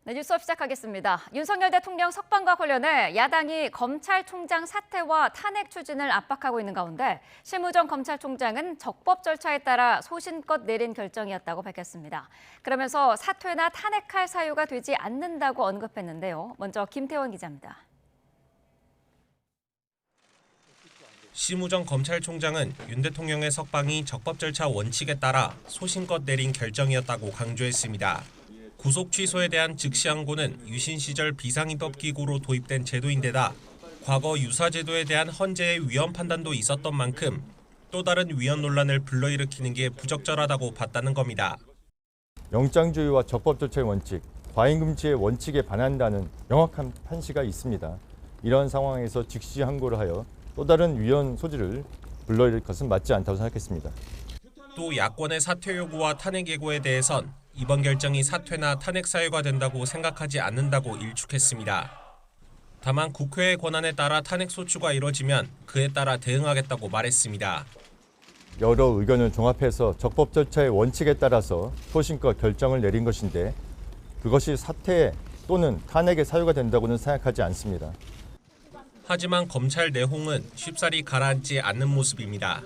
네, 뉴스업 시작하겠습니다. 윤석열 대통령 석방과 관련해 야당이 검찰총장 사퇴와 탄핵 추진을 압박하고 있는 가운데 심우정 검찰총장은 적법 절차에 따라 소신껏 내린 결정이었다고 밝혔습니다. 그러면서 사퇴나 탄핵할 사유가 되지 않는다고 언급했는데요. 먼저 김태원 기자입니다. 심우정 검찰총장은 윤 대통령의 석방이 적법 절차 원칙에 따라 소신껏 내린 결정이었다고 강조했습니다. 구속 취소에 대한 즉시 항고는 유신 시절 비상입법기구로 도입된 제도인데다 과거 유사제도에 대한 헌재의 위헌 판단도 있었던 만큼 또 다른 위헌 논란을 불러일으키는 게 부적절하다고 봤다는 겁니다. 영장주의와 적법 절차의 원칙, 과잉금지의 원칙에 반한다는 명확한 판시가 있습니다. 이러한 상황에서 즉시 항고를 하여 또 다른 위헌 소지를 불러일으킬 것은 맞지 않다고 생각했습니다. 또 야권의 사퇴 요구와 탄핵 예고에 대해선 이번 결정이 사퇴나 탄핵 사유가 된다고 생각하지 않는다고 일축했습니다. 다만 국회의 권한에 따라 탄핵 소추가 이뤄지면 그에 따라 대응하겠다고 말했습니다. 여러 의견을 종합해서 적법 절차의 원칙에 따라서 소신껏 결정을 내린 것인데 그것이 사퇴 또는 탄핵의 사유가 된다고는 생각하지 않습니다. 하지만 검찰 내홍은 쉽사리 가라앉지 않는 모습입니다.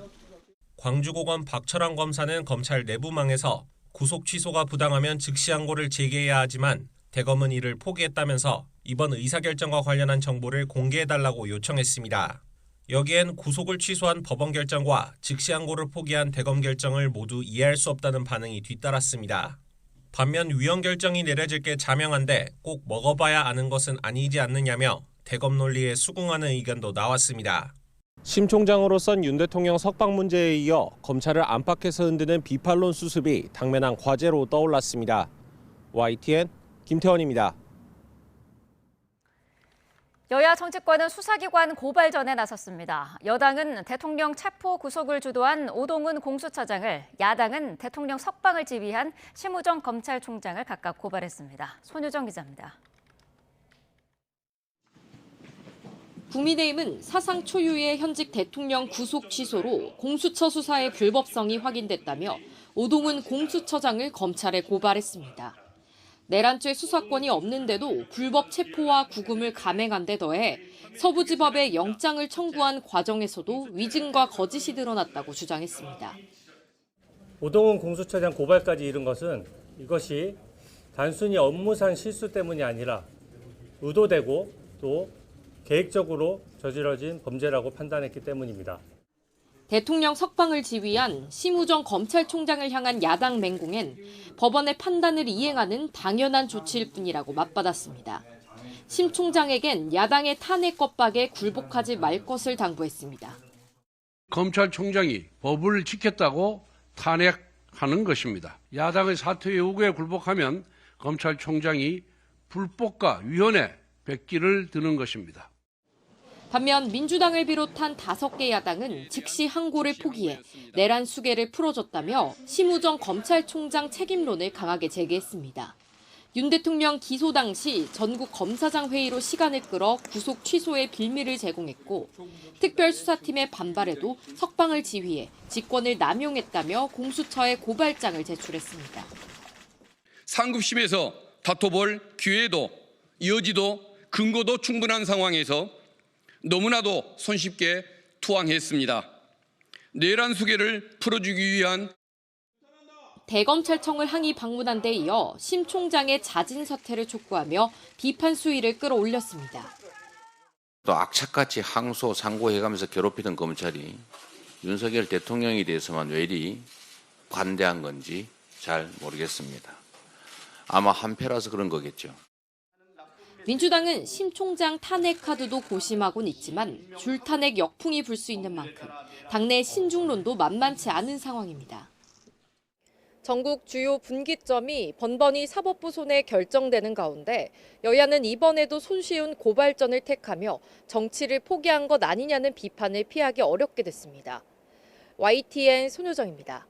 광주고검 박철환 검사는 검찰 내부망에서 구속 취소가 부당하면 즉시 항고를 제기해야 하지만 대검은 이를 포기했다면서 이번 의사결정과 관련한 정보를 공개해달라고 요청했습니다. 여기엔 구속을 취소한 법원 결정과 즉시 항고를 포기한 대검 결정을 모두 이해할 수 없다는 반응이 뒤따랐습니다. 반면 위헌 결정이 내려질 게 자명한데 꼭 먹어봐야 아는 것은 아니지 않느냐며 대검 논리에 수긍하는 의견도 나왔습니다. 심 총장으로선 윤 대통령 석방 문제에 이어 검찰을 안팎에서 흔드는 비판론 수습이 당면한 과제로 떠올랐습니다. YTN 김태원입니다. 여야 정치권은 수사기관 고발전에 나섰습니다. 여당은 대통령 체포 구속을 주도한 오동훈 공수처장을, 야당은 대통령 석방을 지휘한 심우정 검찰총장을 각각 고발했습니다. 손유정 기자입니다. 국민의힘은 사상 초유의 현직 대통령 구속 취소로 공수처 수사의 불법성이 확인됐다며 오동훈 공수처장을 검찰에 고발했습니다. 내란죄 수사권이 없는데도 불법 체포와 구금을 감행한 데 더해 서부지법에 영장을 청구한 과정에서도 위증과 거짓이 드러났다고 주장했습니다. 오동훈 공수처장 고발까지 이른 것은 이것이 단순히 업무상 실수 때문이 아니라 의도되고 또 계획적으로 저질러진 범죄라고 판단했기 때문입니다. 대통령 석방을 지휘한 심우정 검찰총장을 향한 야당 맹공엔 법원의 판단을 이행하는 당연한 조치일 뿐이라고 맞받았습니다. 심 총장에겐 야당의 탄핵 겁박에 굴복하지 말 것을 당부했습니다. 검찰총장이 법을 지켰다고 탄핵하는 것입니다. 야당의 사퇴 요구에 굴복하면 검찰총장이 불법과 위헌에 백기를 드는 것입니다. 반면 민주당을 비롯한 5개 야당은 즉시 항고를 포기해 내란 수계를 풀어줬다며 심우정 검찰총장 책임론을 강하게 제기했습니다. 윤 대통령 기소 당시 전국 검사장 회의로 시간을 끌어 구속 취소의 빌미를 제공했고 특별수사팀의 반발에도 석방을 지휘해 직권을 남용했다며 공수처에 고발장을 제출했습니다. 상급심에서 다퉈볼 기회도 여지도 근거도 충분한 상황에서 너무나도 손쉽게 투항했습니다. 내란 수계를 풀어주기 위한 대검찰청을 항의 방문한 데 이어 심 총장의 자진 사퇴를 촉구하며 비판 수위를 끌어올렸습니다. 또 악착같이 항소, 상고해가면서 괴롭히던 검찰이 윤석열 대통령에 대해서만 왜 이리 관대한 건지 잘 모르겠습니다. 아마 한패라서 그런 거겠죠. 민주당은 심 총장 탄핵 카드도 고심하곤 있지만 줄탄핵 역풍이 불 수 있는 만큼 당내 신중론도 만만치 않은 상황입니다. 전국 주요 분기점이 번번이 사법부 손에 결정되는 가운데 여야는 이번에도 손쉬운 고발전을 택하며 정치를 포기한 것 아니냐는 비판을 피하기 어렵게 됐습니다. YTN 손효정입니다.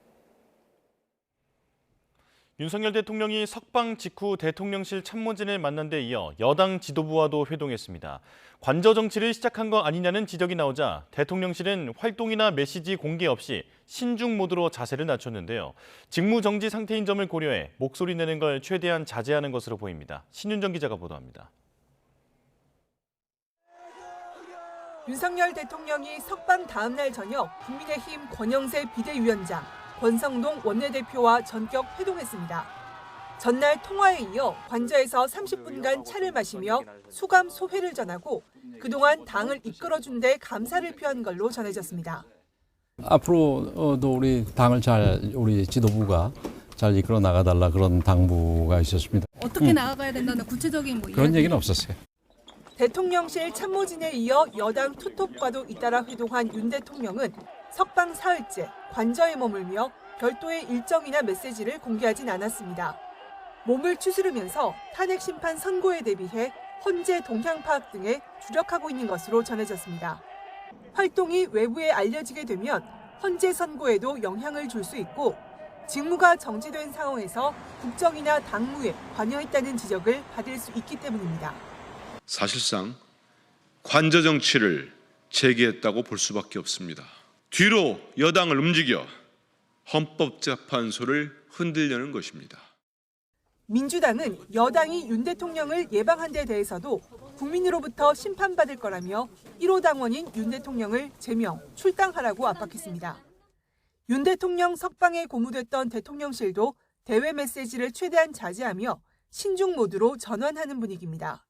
윤석열 대통령이 석방 직후 대통령실 참모진을 만난 데 이어 여당 지도부와도 회동했습니다. 관저 정치를 시작한 거 아니냐는 지적이 나오자 대통령실은 활동이나 메시지 공개 없이 신중 모드로 자세를 낮췄는데요. 직무 정지 상태인 점을 고려해 목소리 내는 걸 최대한 자제하는 것으로 보입니다. 신윤정 기자가 보도합니다. 윤석열 대통령이 석방 다음 날 저녁 국민의힘 권영세 비대위원장, 권성동 원내대표와 전격 회동했습니다. 전날 통화에 이어 관저에서 30분간 차를 마시며 수감 소회를 전하고 그동안 당을 이끌어준 데 감사를 표한 걸로 전해졌습니다. 앞으로도 우리 당을 우리 지도부가 잘 이끌어 나가달라 그런 당부가 있었습니다. 어떻게 나아가야 된다는 구체적인 그런 얘기는 없었어요. 대통령실 참모진에 이어 여당 투톱과도 잇따라 회동한 윤 대통령은 석방 사흘째 관저에 머물며 별도의 일정이나 메시지를 공개하진 않았습니다. 몸을 추스르면서 탄핵 심판 선고에 대비해 헌재 동향 파악 등에 주력하고 있는 것으로 전해졌습니다. 활동이 외부에 알려지게 되면 헌재 선고에도 영향을 줄 수 있고 직무가 정지된 상황에서 국정이나 당무에 관여했다는 지적을 받을 수 있기 때문입니다. 사실상 관저 정치를 재개했다고 볼 수밖에 없습니다. 뒤로 여당을 움직여 헌법재판소를 흔들려는 것입니다. 민주당은 여당이 윤 대통령을 예방한 데 대해서도 국민으로부터 심판받을 거라며 1호 당원인 윤 대통령을 제명, 출당하라고 압박했습니다. 윤 대통령 석방에 고무됐던 대통령실도 대외 메시지를 최대한 자제하며 신중 모드로 전환하는 분위기입니다.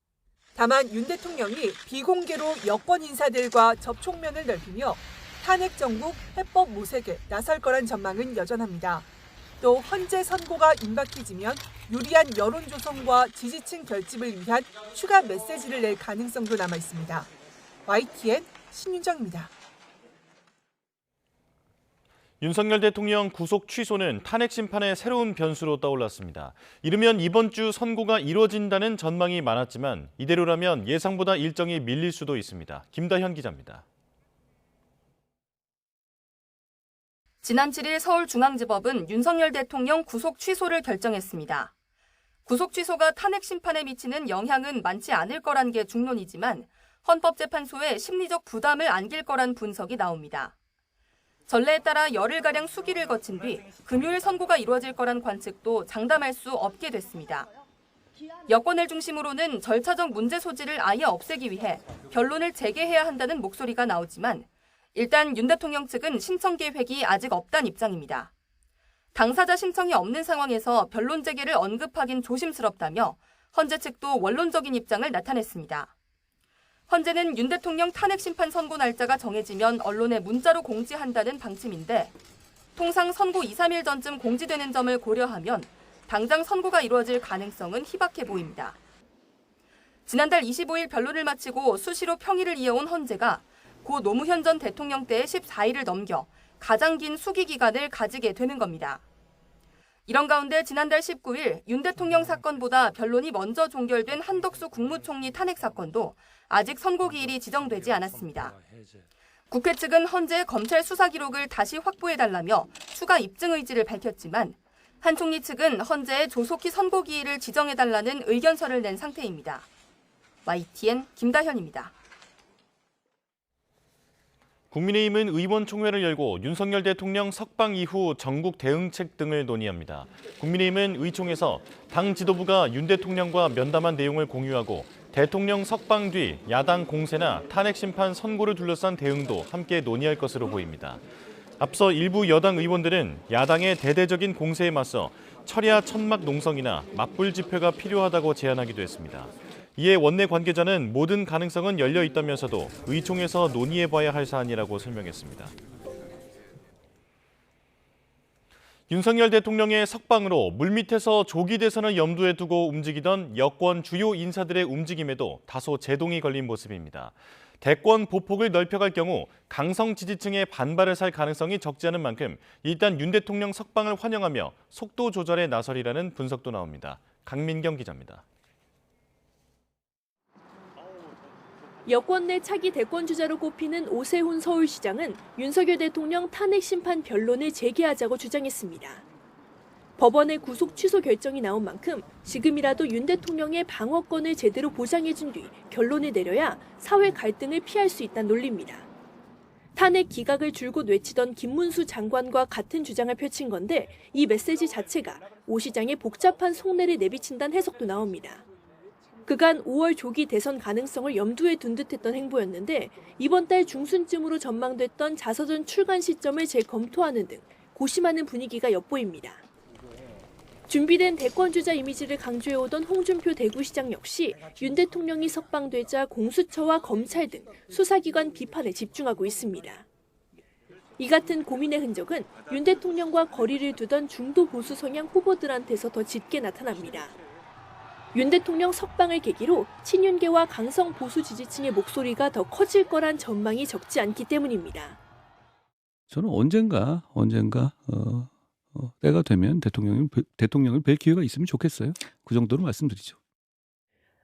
다만 윤 대통령이 비공개로 여권 인사들과 접촉면을 넓히며 탄핵 정국 해법 모색에 나설 거란 전망은 여전합니다. 또 헌재 선고가 임박해지면 유리한 여론 조성과 지지층 결집을 위한 추가 메시지를 낼 가능성도 남아 있습니다. YTN 신윤정입니다. 윤석열 대통령 구속 취소는 탄핵 심판의 새로운 변수로 떠올랐습니다. 이르면 이번 주 선고가 이뤄진다는 전망이 많았지만 이대로라면 예상보다 일정이 밀릴 수도 있습니다. 김다현 기자입니다. 지난 7일 서울중앙지법은 윤석열 대통령 구속 취소를 결정했습니다. 구속 취소가 탄핵 심판에 미치는 영향은 많지 않을 거란 게 중론이지만 헌법재판소에 심리적 부담을 안길 거란 분석이 나옵니다. 전례에 따라 열흘가량 수기를 거친 뒤 금요일 선고가 이루어질 거란 관측도 장담할 수 없게 됐습니다. 여권을 중심으로는 절차적 문제 소지를 아예 없애기 위해 변론을 재개해야 한다는 목소리가 나오지만 일단 윤 대통령 측은 신청 계획이 아직 없다는 입장입니다. 당사자 신청이 없는 상황에서 변론 재개를 언급하긴 조심스럽다며 헌재 측도 원론적인 입장을 나타냈습니다. 헌재는 윤 대통령 탄핵 심판 선고 날짜가 정해지면 언론에 문자로 공지한다는 방침인데 통상 선고 2, 3일 전쯤 공지되는 점을 고려하면 당장 선고가 이루어질 가능성은 희박해 보입니다. 지난달 25일 변론을 마치고 수시로 평일을 이어온 헌재가 고 노무현 전 대통령 때의 14일을 넘겨 가장 긴 수기 기간을 가지게 되는 겁니다. 이런 가운데 지난달 19일 윤 대통령 사건보다 변론이 먼저 종결된 한덕수 국무총리 탄핵 사건도 아직 선고 기일이 지정되지 않았습니다. 국회 측은 헌재 검찰 수사 기록을 다시 확보해달라며 추가 입증 의지를 밝혔지만 한 총리 측은 헌재에 조속히 선고 기일을 지정해달라는 의견서를 낸 상태입니다. YTN 김다현입니다. 국민의힘은 의원총회를 열고 윤석열 대통령 석방 이후 전국 대응책 등을 논의합니다. 국민의힘은 의총에서 당 지도부가 윤 대통령과 면담한 내용을 공유하고 대통령 석방 뒤 야당 공세나 탄핵 심판 선고를 둘러싼 대응도 함께 논의할 것으로 보입니다. 앞서 일부 여당 의원들은 야당의 대대적인 공세에 맞서 철야 천막 농성이나 맞불 집회가 필요하다고 제안하기도 했습니다. 이에 원내 관계자는 모든 가능성은 열려 있다면서도 의총에서 논의해봐야 할 사안이라고 설명했습니다. 윤석열 대통령의 석방으로 물밑에서 조기 대선을 염두에 두고 움직이던 여권 주요 인사들의 움직임에도 다소 제동이 걸린 모습입니다. 대권 보폭을 넓혀갈 경우 강성 지지층의 반발을 살 가능성이 적지 않은 만큼 일단 윤 대통령 석방을 환영하며 속도 조절에 나서리라는 분석도 나옵니다. 강민경 기자입니다. 여권 내 차기 대권 주자로 꼽히는 오세훈 서울시장은 윤석열 대통령 탄핵 심판 변론을 재개하자고 주장했습니다. 법원의 구속 취소 결정이 나온 만큼 지금이라도 윤 대통령의 방어권을 제대로 보장해준 뒤 결론을 내려야 사회 갈등을 피할 수 있다는 논리입니다. 탄핵 기각을 줄곧 외치던 김문수 장관과 같은 주장을 펼친 건데 이 메시지 자체가 오 시장의 복잡한 속내를 내비친다는 해석도 나옵니다. 그간 5월 조기 대선 가능성을 염두에 둔 듯했던 행보였는데 이번 달 중순쯤으로 전망됐던 자서전 출간 시점을 재검토하는 등 고심하는 분위기가 엿보입니다. 준비된 대권주자 이미지를 강조해오던 홍준표 대구시장 역시 윤 대통령이 석방되자 공수처와 검찰 등 수사기관 비판에 집중하고 있습니다. 이 같은 고민의 흔적은 윤 대통령과 거리를 두던 중도 보수 성향 후보들한테서 더 짙게 나타납니다. 윤 대통령 석방을 계기로 친윤계와 강성 보수 지지층의 목소리가 더 커질 거란 전망이 적지 않기 때문입니다. 저는 언젠가 때가 되면 대통령을 뵐 기회가 있으면 좋겠어요. 그 정도로 말씀드리죠.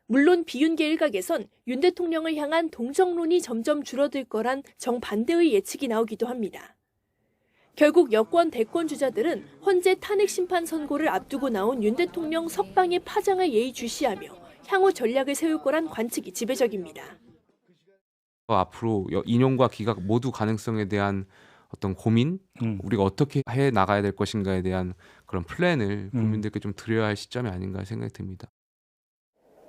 물론 비윤계 일각에선 윤 대통령을 향한 동정론이 점점 줄어들 거란 정반대의 예측이 나오기도 합니다. 결국 여권 대권 주자들은 헌재 탄핵 심판 선고를 앞두고 나온 윤 대통령 석방의 파장을 예의주시하며 향후 전략을 세울 거란 관측이 지배적입니다. 앞으로 인용과 기각 모두 가능성에 대한 어떤 고민, 우리가 어떻게 해 나가야 될 것인가에 대한 그런 플랜을 국민들께 좀 드려야 할 시점이 아닌가 생각이 듭니다.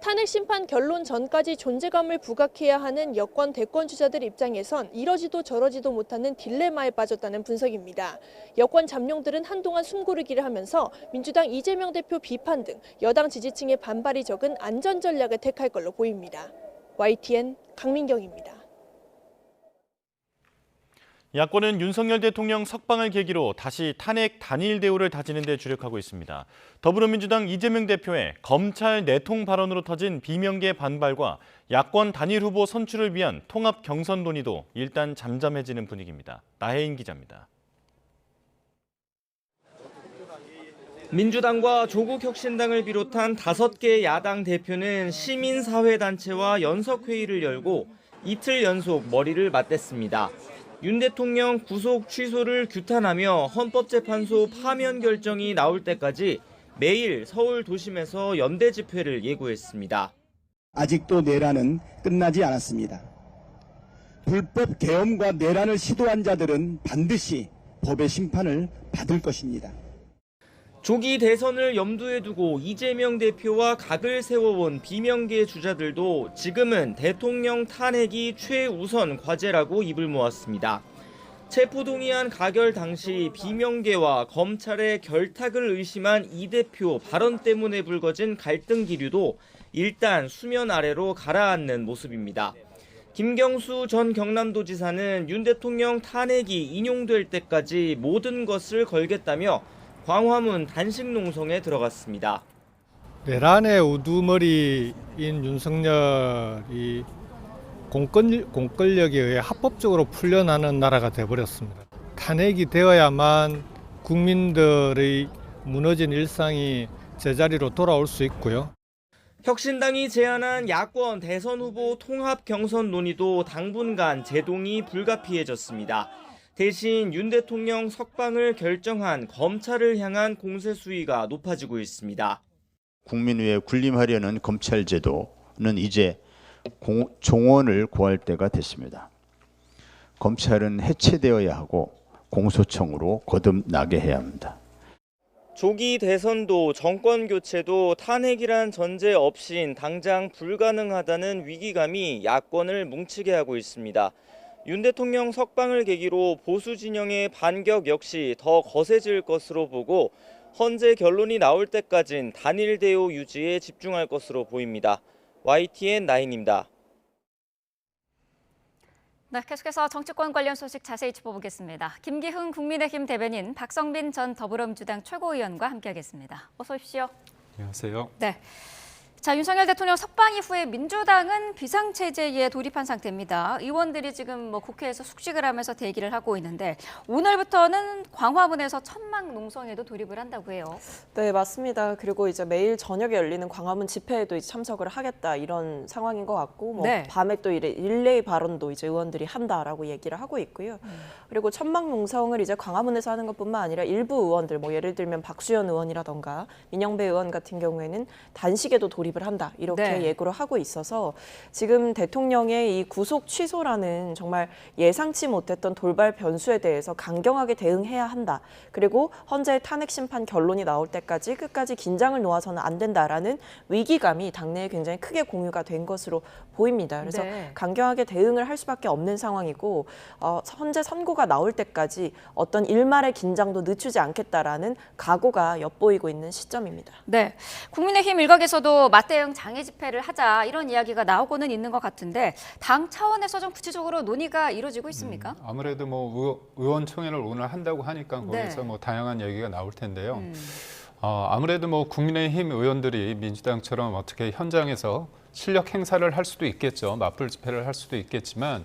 탄핵 심판 결론 전까지 존재감을 부각해야 하는 여권 대권 주자들 입장에선 이러지도 저러지도 못하는 딜레마에 빠졌다는 분석입니다. 여권 잠룡들은 한동안 숨고르기를 하면서 민주당 이재명 대표 비판 등 여당 지지층의 반발이 적은 안전 전략을 택할 걸로 보입니다. YTN 강민경입니다. 야권은 윤석열 대통령 석방을 계기로 다시 탄핵 단일 대우를 다지는 데 주력하고 있습니다. 더불어민주당 이재명 대표의 검찰 내통 발언으로 터진 비명계 반발과 야권 단일 후보 선출을 위한 통합 경선 논의도 일단 잠잠해지는 분위기입니다. 나혜인 기자입니다. 민주당과 조국혁신당을 비롯한 5개 야당 대표는 시민사회단체와 연석회의를 열고 이틀 연속 머리를 맞댔습니다. 윤 대통령 구속 취소를 규탄하며 헌법재판소 파면 결정이 나올 때까지 매일 서울 도심에서 연대 집회를 예고했습니다. 아직도 내란은 끝나지 않았습니다. 불법 계엄과 내란을 시도한 자들은 반드시 법의 심판을 받을 것입니다. 조기 대선을 염두에 두고 이재명 대표와 각을 세워온 비명계 주자들도 지금은 대통령 탄핵이 최우선 과제라고 입을 모았습니다. 체포동의안 가결 당시 비명계와 검찰의 결탁을 의심한 이 대표 발언 때문에 불거진 갈등 기류도 일단 수면 아래로 가라앉는 모습입니다. 김경수 전 경남도지사는 윤 대통령 탄핵이 인용될 때까지 모든 것을 걸겠다며 광화문 단식 농성에 들어갔습니다. 내란의 우두머리인 윤석열이 공권력에 의해 합법적으로 풀려나는 나라가 돼버렸습니다. 탄핵이 되어야만 국민들의 무너진 일상이 제자리로 돌아올 수 있고요. 혁신당이 제안한 야권 대선 후보 통합 경선 논의도 당분간 제동이 불가피해졌습니다. 대신 윤 대통령 석방을 결정한 검찰을 향한 공세 수위가 높아지고 있습니다. 국민 위에 군림하려는 검찰 제도는 이제 종언을 구할 때가 됐습니다. 검찰은 해체되어야 하고 공소청으로 거듭나게 해야 합니다. 조기 대선도 정권 교체도 탄핵이란 전제 없인 당장 불가능하다는 위기감이 야권을 뭉치게 하고 있습니다. 윤 대통령 석방을 계기로 보수 진영의 반격 역시 더 거세질 것으로 보고 헌재 결론이 나올 때까진 단일 대우 유지에 집중할 것으로 보입니다. YTN 9입니다. 네, 계속해서 정치권 관련 소식 자세히 짚어보겠습니다. 김기흥 국민의힘 대변인, 박성빈 전 더불어민주당 최고위원과 함께하겠습니다. 어서 오십시오. 안녕하세요. 네. 자, 윤석열 대통령 석방 이후에 민주당은 비상체제에 돌입한 상태입니다. 의원들이 지금 국회에서 숙식을 하면서 대기를 하고 있는데 오늘부터는 광화문에서 천막 농성에도 돌입을 한다고 해요. 네, 맞습니다. 그리고 이제 매일 저녁에 열리는 광화문 집회에도 이제 참석을 하겠다 이런 상황인 것 같고 네. 밤에 또 릴레이 발언도 이제 의원들이 한다라고 얘기를 하고 있고요. 그리고 천막 농성을 이제 광화문에서 하는 것뿐만 아니라 일부 의원들 예를 들면 박수현 의원이라던가 민영배 의원 같은 경우에는 단식에도 돌입을 한다 이렇게 네. 예고를 하고 있어서 지금 대통령의 이 구속 취소라는 정말 예상치 못했던 돌발 변수에 대해서 강경하게 대응해야 한다. 그리고 헌재 탄핵 심판 결론이 나올 때까지 끝까지 긴장을 놓아서는 안 된다라는 위기감이 당내에 굉장히 크게 공유가 된 것으로 보입니다. 그래서 네. 강경하게 대응을 할 수밖에 없는 상황이고 헌재 선고가 나올 때까지 어떤 일말의 긴장도 늦추지 않겠다라는 각오가 엿보이고 있는 시점입니다. 네, 국민의힘 일각에서도 맞대응 장애 집회를 하자 이런 이야기가 나오고는 있는 것 같은데 당 차원에서 좀 구체적으로 논의가 이루어지고 있습니까? 아무래도 의원총회를 오늘 한다고 하니까 거기서 네. 다양한 얘기가 나올 텐데요. 아무래도 국민의힘 의원들이 민주당처럼 어떻게 현장에서 실력 행사를 할 수도 있겠죠. 맞불 집회를 할 수도 있겠지만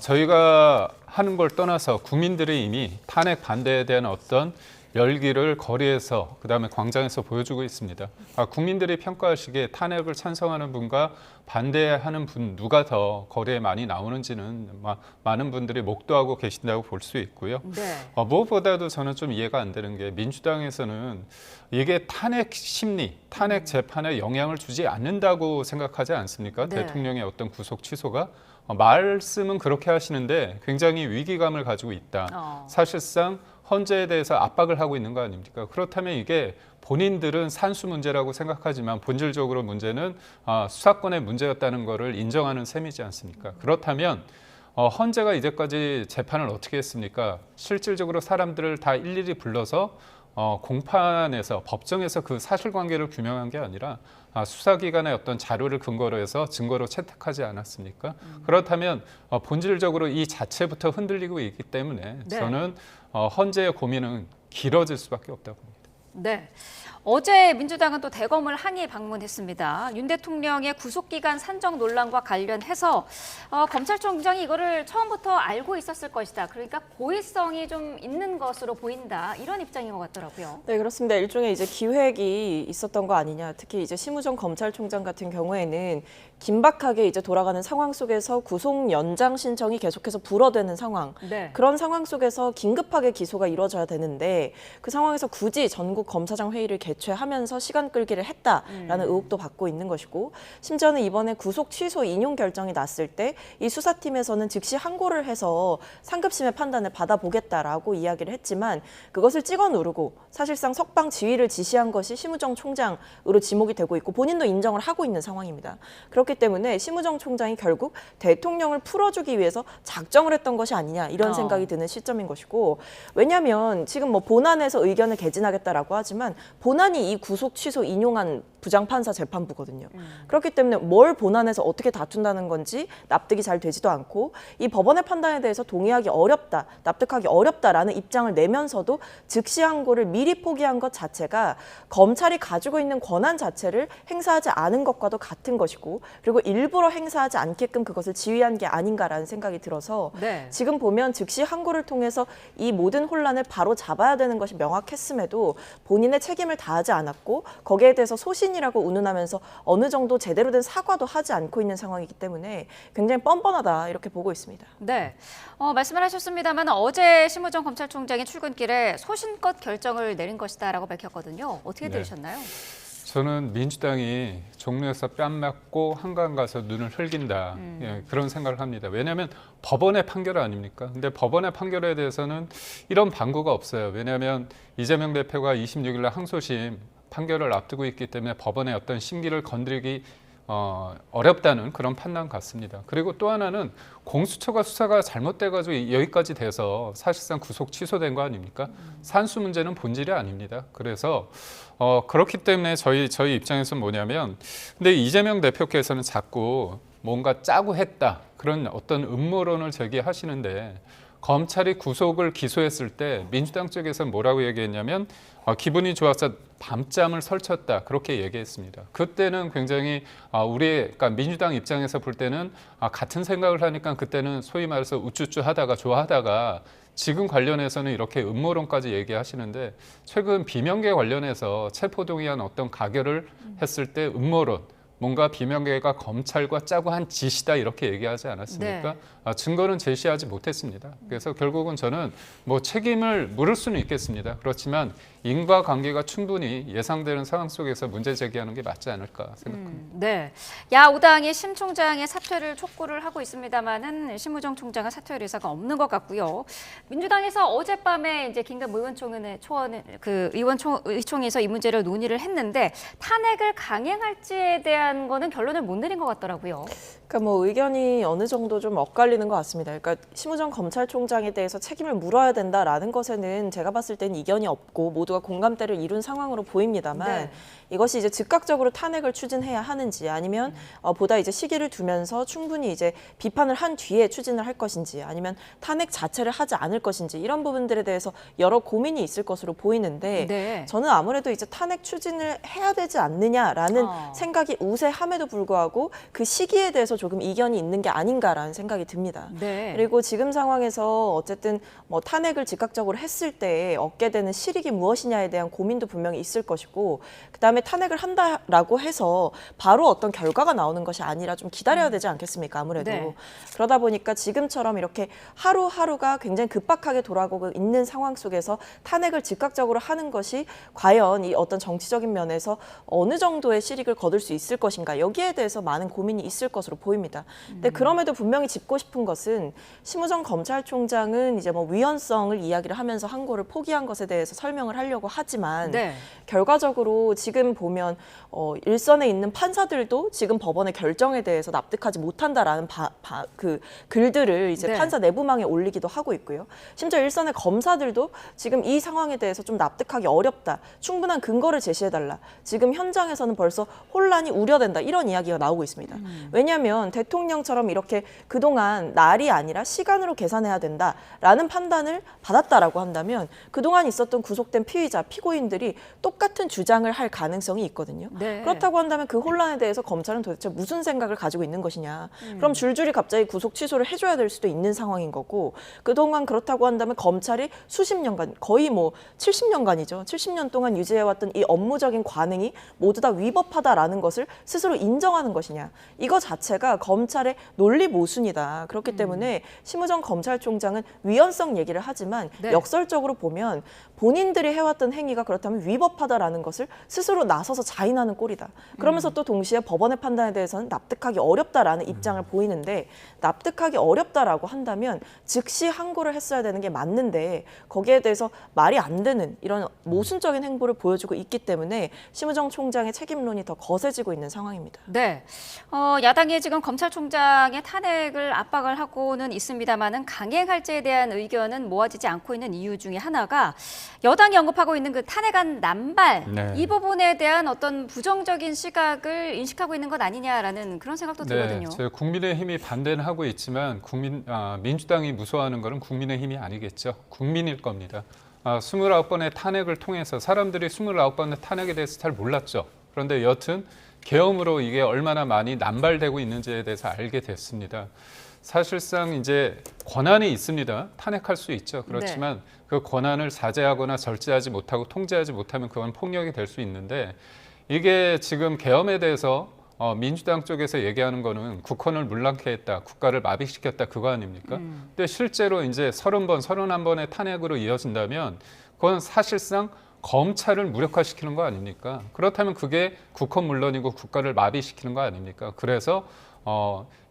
저희가 하는 걸 떠나서 국민들이 이미 탄핵 반대에 대한 어떤 열기를 거리에서 그다음에 광장에서 보여주고 있습니다. 국민들이 평가하시기에 탄핵을 찬성하는 분과 반대하는 분 누가 더 거리에 많이 나오는지는 많은 분들이 목도하고 계신다고 볼 수 있고요. 네. 무엇보다도 저는 좀 이해가 안 되는 게 민주당에서는 이게 탄핵 심리, 탄핵 재판에 영향을 주지 않는다고 생각하지 않습니까? 네. 대통령의 어떤 구속 취소가 말씀은 그렇게 하시는데 굉장히 위기감을 가지고 있다. 사실상 헌재에 대해서 압박을 하고 있는 거 아닙니까? 그렇다면 이게 본인들은 산수 문제라고 생각하지만 본질적으로 문제는 수사권의 문제였다는 것을 인정하는 셈이지 않습니까? 그렇다면 헌재가 이제까지 재판을 어떻게 했습니까? 실질적으로 사람들을 다 일일이 불러서 공판에서 법정에서 그 사실관계를 규명한 게 아니라 수사기관의 어떤 자료를 근거로 해서 증거로 채택하지 않았습니까? 그렇다면 본질적으로 이 자체부터 흔들리고 있기 때문에 네. 저는 헌재의 고민은 길어질 수밖에 없다고 봅니다. 네. 어제 민주당은 또 대검을 항의 방문했습니다. 윤 대통령의 구속기간 산정 논란과 관련해서 검찰총장이 이거를 처음부터 알고 있었을 것이다. 그러니까 고의성이 좀 있는 것으로 보인다. 이런 입장인 것 같더라고요. 네, 그렇습니다. 일종의 이제 기획이 있었던 거 아니냐. 특히 이제 심우정 검찰총장 같은 경우에는 긴박하게 이제 돌아가는 상황 속에서 구속 연장 신청이 계속해서 불어대는 상황. 네. 그런 상황 속에서 긴급하게 기소가 이루어져야 되는데 그 상황에서 굳이 전국 검사장 회의를 개최하면서 시간 끌기를 했다라는 의혹도 받고 있는 것이고 심지어는 이번에 구속 취소 인용 결정이 났을 때 이 수사팀에서는 즉시 항고를 해서 상급심의 판단을 받아보겠다라고 이야기를 했지만 그것을 찍어 누르고 사실상 석방 지휘를 지시한 것이 심우정 총장으로 지목이 되고 있고 본인도 인정을 하고 있는 상황입니다. 그렇기 때문에 심우정 총장이 결국 대통령을 풀어주기 위해서 작정을 했던 것이 아니냐 이런 생각이 드는 시점인 것이고 왜냐하면 지금 본안에서 의견을 개진하겠다라고 하지만 본안이 이 구속 취소 인용한 부장판사 재판부거든요. 그렇기 때문에 뭘 본안에서 어떻게 다툰다는 건지 납득이 잘 되지도 않고 이 법원의 판단에 대해서 동의하기 어렵다, 납득하기 어렵다라는 입장을 내면서도 즉시 항고를 미리 포기한 것 자체가 검찰이 가지고 있는 권한 자체를 행사하지 않은 것과도 같은 것이고 그리고 일부러 행사하지 않게끔 그것을 지휘한 게 아닌가라는 생각이 들어서 네. 지금 보면 즉시 항고를 통해서 이 모든 혼란을 바로 잡아야 되는 것이 명확했음에도 본인의 책임을 다하지 않았고 거기에 대해서 소신이라고 운운하면서 어느 정도 제대로 된 사과도 하지 않고 있는 상황이기 때문에 굉장히 뻔뻔하다 이렇게 보고 있습니다. 네, 말씀을 하셨습니다만 어제 심우정 검찰총장이 출근길에 소신껏 결정을 내린 것이다라고 밝혔거든요. 어떻게 들으셨나요? 저는 민주당이 종로에서 뺨 맞고 한강 가서 눈을 흘긴다 그런 생각을 합니다. 왜냐하면 법원의 판결 아닙니까? 근데 법원의 판결에 대해서는 이런 방구가 없어요. 왜냐하면 이재명 대표가 26일 날 항소심 판결을 앞두고 있기 때문에 법원의 어떤 심기를 건드리기 어렵다는 그런 판단 같습니다. 그리고 또 하나는 공수처가 수사가 잘못돼가지고 여기까지 돼서 사실상 구속 취소된 거 아닙니까? 산수 문제는 본질이 아닙니다. 그래서 그렇기 때문에 저희 입장에서는 뭐냐면 근데 이재명 대표께서는 자꾸 뭔가 짜고 했다 그런 어떤 음모론을 제기하시는데 검찰이 구속을 기소했을 때 민주당 쪽에서 뭐라고 얘기했냐면 기분이 좋아서 밤잠을 설쳤다 그렇게 얘기했습니다. 그때는 굉장히 그러니까 민주당 입장에서 볼 때는 같은 생각을 하니까 그때는 소위 말해서 우쭈쭈하다가 좋아하다가 지금 관련해서는 이렇게 음모론까지 얘기하시는데 최근 비명계 관련해서 체포동의안 어떤 가결을 했을 때 음모론 뭔가 비명계가 검찰과 짜고 한 짓이다 이렇게 얘기하지 않았습니까? 네. 증거는 제시하지 못했습니다. 그래서 결국은 저는 뭐 책임을 물을 수는 있겠습니다. 그렇지만 인과관계가 충분히 예상되는 상황 속에서 문제 제기하는 게 맞지 않을까 생각합니다. 네, 야5당이 심 총장의 사퇴를 촉구를 하고 있습니다만은 심우정 총장은 사퇴할 의사가 없는 것 같고요. 민주당에서 어젯밤에 이제 긴급 의원총회에서 이 문제를 논의를 했는데 탄핵을 강행할지에 대한 거는 결론을 못 내린 것 같더라고요. 그러니까 뭐 의견이 어느 정도 좀 엇갈리는 것 같습니다. 그러니까 심우정 검찰총장에 대해서 책임을 물어야 된다라는 것에는 제가 봤을 때는 이견이 없고 모두가 공감대를 이룬 상황으로 보입니다만 네. 이것이 이제 즉각적으로 탄핵을 추진해야 하는지 아니면 보다 이제 시기를 두면서 충분히 이제 비판을 한 뒤에 추진을 할 것인지 아니면 탄핵 자체를 하지 않을 것인지 이런 부분들에 대해서 여러 고민이 있을 것으로 보이는데 네. 저는 아무래도 이제 탄핵 추진을 해야 되지 않느냐라는 생각이 우세함에도 불구하고 그 시기에 대해서 조금 이견이 있는 게 아닌가라는 생각이 듭니다. 네. 그리고 지금 상황에서 어쨌든 뭐 탄핵을 즉각적으로 했을 때 얻게 되는 실익이 무엇이냐에 대한 고민도 분명히 있을 것이고 그다음에 탄핵을 한다라고 해서 바로 어떤 결과가 나오는 것이 아니라 좀 기다려야 되지 않겠습니까? 아무래도. 네. 그러다 보니까 지금처럼 이렇게 하루하루가 굉장히 급박하게 돌아가고 있는 상황 속에서 탄핵을 즉각적으로 하는 것이 과연 이 어떤 정치적인 면에서 어느 정도의 실익을 거둘 수 있을 것인가 여기에 대해서 많은 고민이 있을 것으로 보입니다. 근데 그럼에도 분명히 짚고 싶은 것은 심우정 검찰총장은 이제 뭐 위헌성을 이야기를 하면서 항고를 포기한 것에 대해서 설명을 하려고 하지만 네. 결과적으로 지금 보면 일선에 있는 판사들도 지금 법원의 결정에 대해서 납득하지 못한다라는 그 글들을 이제 네. 판사 내부망에 올리기도 하고 있고요. 심지어 일선의 검사들도 지금 이 상황에 대해서 좀 납득하기 어렵다. 충분한 근거를 제시해달라. 지금 현장에서는 벌써 혼란이 우려된다. 이런 이야기가 나오고 있습니다. 왜냐하면 대통령처럼 이렇게 그동안 날이 아니라 시간으로 계산해야 된다라는 판단을 받았다라고 한다면 그동안 있었던 구속된 피의자, 피고인들이 똑같은 주장을 할 가능성이 있거든요. 네. 그렇다고 한다면 그 혼란에 대해서 검찰은 도대체 무슨 생각을 가지고 있는 것이냐. 그럼 줄줄이 갑자기 구속 취소를 해줘야 될 수도 있는 상황인 거고 그동안 그렇다고 한다면 검찰이 수십 년간 거의 뭐 70년간이죠. 70년 동안 유지해왔던 이 업무적인 관행이 모두 다 위법하다라는 것을 스스로 인정하는 것이냐. 이거 자체가 검찰의 논리 모순이다. 그렇기 때문에 심우정 검찰총장은 위헌성 얘기를 하지만 네. 역설적으로 보면 본인들이 해왔던 행위가 그렇다면 위법하다라는 것을 스스로 나서서 자인하는 꼴이다. 그러면서 또 동시에 법원의 판단에 대해서는 납득하기 어렵다라는 입장을 보이는데 납득하기 어렵다라고 한다면 즉시 항고를 했어야 되는 게 맞는데 거기에 대해서 말이 안 되는 이런 모순적인 행보를 보여주고 있기 때문에 심우정 총장의 책임론이 더 거세지고 있는 상황입니다. 네, 야당이 지금 검찰총장의 탄핵을 압박을 하고는 있습니다만은 강행할지에 대한 의견은 모아지지 않고 있는 이유 중에 하나가 여당이 언급하고 있는 그 탄핵안 남발 네. 이 부분에 대한 어떤 부정적인 시각을 인식하고 있는 것 아니냐라는 그런 생각도 들거든요. 네, 국민의힘이 반대는 하고 있지만 민주당이 무서워하는 것은 국민의힘이 아니겠죠. 국민일 겁니다. 29번의 탄핵을 통해서 사람들이 29번의 탄핵에 대해서 잘 몰랐죠. 그런데 여튼 계엄으로 이게 얼마나 많이 남발되고 있는지에 대해서 알게 됐습니다. 사실상 이제 권한이 있습니다. 탄핵할 수 있죠. 그렇지만 그 권한을 사죄하거나 절제하지 못하고 통제하지 못하면 그건 폭력이 될 수 있는데 이게 지금 계엄에 대해서 민주당 쪽에서 얘기하는 거는 국헌을 물랑케 했다, 국가를 마비시켰다 그거 아닙니까? 근데 실제로 이제 30번, 31번의 탄핵으로 이어진다면 그건 사실상 검찰을 무력화시키는 거 아닙니까? 그렇다면 그게 국헌 물론이고 국가를 마비시키는 거 아닙니까? 그래서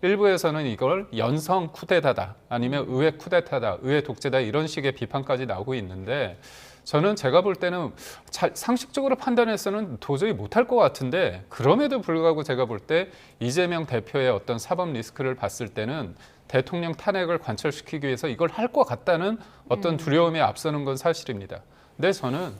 일부에서는 이걸 연성 쿠데타다 아니면 의회 쿠데타다, 의회 독재다 이런 식의 비판까지 나오고 있는데 저는 제가 볼 때는 상식적으로 판단해서는 도저히 못할 것 같은데 그럼에도 불구하고 제가 볼 때 이재명 대표의 어떤 사법 리스크를 봤을 때는 대통령 탄핵을 관철시키기 위해서 이걸 할 것 같다는 어떤 두려움에 앞서는 건 사실입니다. 근데 저는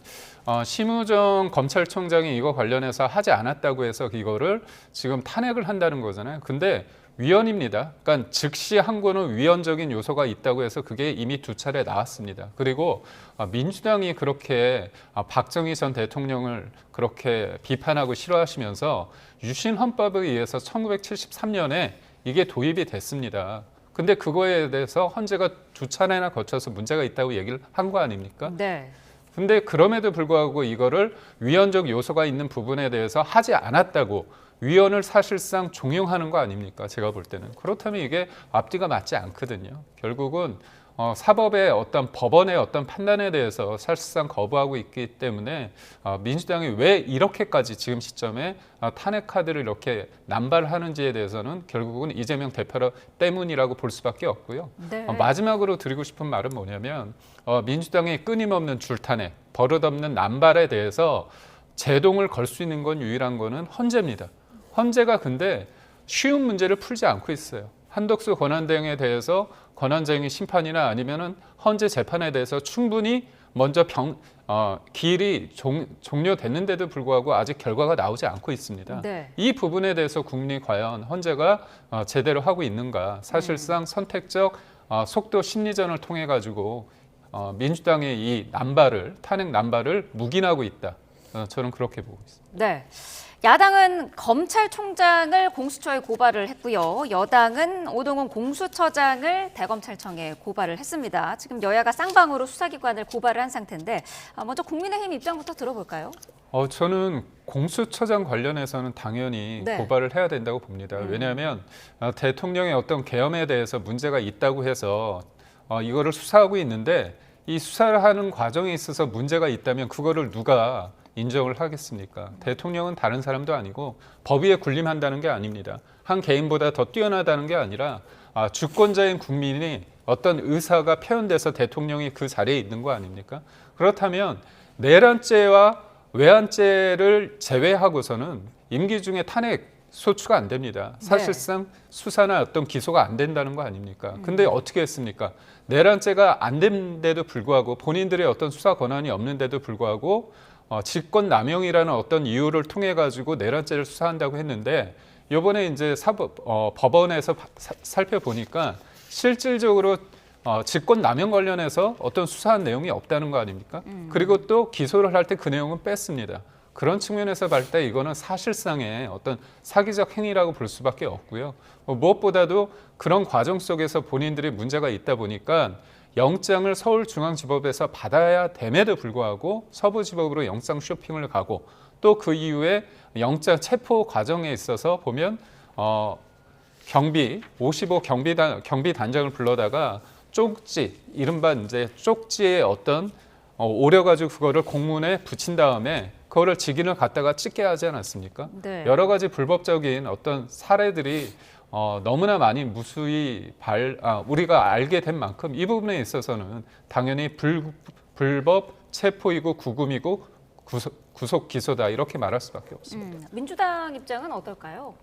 심우정 검찰총장이 이거 관련해서 하지 않았다고 해서 이거를 지금 탄핵을 한다는 거잖아요. 근데 위헌입니다. 그러니까 즉시 항고는 위헌적인 요소가 있다고 해서 그게 이미 2차례 나왔습니다. 그리고 민주당이 그렇게 박정희 전 대통령을 그렇게 비판하고 싫어하시면서 유신 헌법에 의해서 1973년에 이게 도입이 됐습니다. 근데 그거에 대해서 헌재가 2차례나 거쳐서 문제가 있다고 얘기를 한 거 아닙니까? 네. 근데 그럼에도 불구하고 이거를 위헌적 요소가 있는 부분에 대해서 하지 않았다고 위헌을 사실상 종용하는 거 아닙니까? 제가 볼 때는. 그렇다면 이게 앞뒤가 맞지 않거든요. 결국은 사법의 어떤 법원의 어떤 판단에 대해서 사실상 거부하고 있기 때문에 민주당이 왜 이렇게까지 지금 시점에 탄핵 카드를 이렇게 남발하는지에 대해서는 결국은 이재명 대표 때문이라고 볼 수밖에 없고요. 네. 마지막으로 드리고 싶은 말은 뭐냐면 민주당의 끊임없는 줄탄핵, 버릇없는 남발에 대해서 제동을 걸 수 있는 건 유일한 거는 헌재입니다. 헌재가 근데 쉬운 문제를 풀지 않고 있어요. 한덕수 권한대행에 대해서 권한쟁의 심판이나 아니면은 헌재 재판에 대해서 충분히 먼저 기일이 종료됐는데도 불구하고 아직 결과가 나오지 않고 있습니다. 네. 이 부분에 대해서 국민이 과연 헌재가 제대로 하고 있는가? 사실상 선택적 속도 심리전을 통해 가지고 민주당의 이 탄핵 남발을 묵인하고 있다. 저는 그렇게 보고 있습니다. 네. 야당은 검찰총장을 공수처에 고발을 했고요. 여당은 오동훈 공수처장을 대검찰청에 고발을 했습니다. 지금 여야가 쌍방으로 수사기관을 고발을 한 상태인데 먼저 국민의힘 입장부터 들어볼까요? 저는 공수처장 관련해서는 당연히 네. 고발을 해야 된다고 봅니다. 왜냐하면 대통령의 어떤 계엄에 대해서 문제가 있다고 해서 이거를 수사하고 있는데 이 수사를 하는 과정에 있어서 문제가 있다면 그거를 누가 인정을 하겠습니까? 대통령은 다른 사람도 아니고 법 위에 군림한다는 게 아닙니다. 한 개인보다 더 뛰어나다는 게 아니라 주권자인 국민이 어떤 의사가 표현돼서 대통령이 그 자리에 있는 거 아닙니까? 그렇다면 내란죄와 외환죄를 제외하고서는 임기 중에 탄핵 소추가 안 됩니다. 사실상 수사나 어떤 기소가 안 된다는 거 아닙니까? 근데 어떻게 했습니까? 내란죄가 안 된데도 불구하고 본인들의 어떤 수사 권한이 없는데도 불구하고 직권남용이라는 어떤 이유를 통해 가지고 내란죄를 수사한다고 했는데 이번에 이제 법원에서 살펴보니까 실질적으로 직권남용 관련해서 어떤 수사한 내용이 없다는 거 아닙니까? 그리고 또 기소를 할 때 그 내용은 뺐습니다. 그런 측면에서 볼 때 이거는 사실상의 어떤 사기적 행위라고 볼 수밖에 없고요. 무엇보다도 그런 과정 속에서 본인들이 문제가 있다 보니까 영장을 서울중앙지법에서 받아야 됨에도 불구하고 서부지법으로 영장 쇼핑을 가고 또 그 이후에 영장 체포 과정에 있어서 보면 경비 55 경비 단장을 불러다가 쪽지 이른바 이제 쪽지의 어떤 오려가지고 그거를 공문에 붙인 다음에 그거를 직인을 갖다가 찍게 하지 않았습니까? 네. 여러 가지 불법적인 어떤 사례들이 너무나 많이 무수히 우리가 알게 된 만큼 이 부분에 있어서는 당연히 불법 체포이고 구금이고 구속 기소다 이렇게 말할 수밖에 없습니다. 민주당 입장은 어떨까요?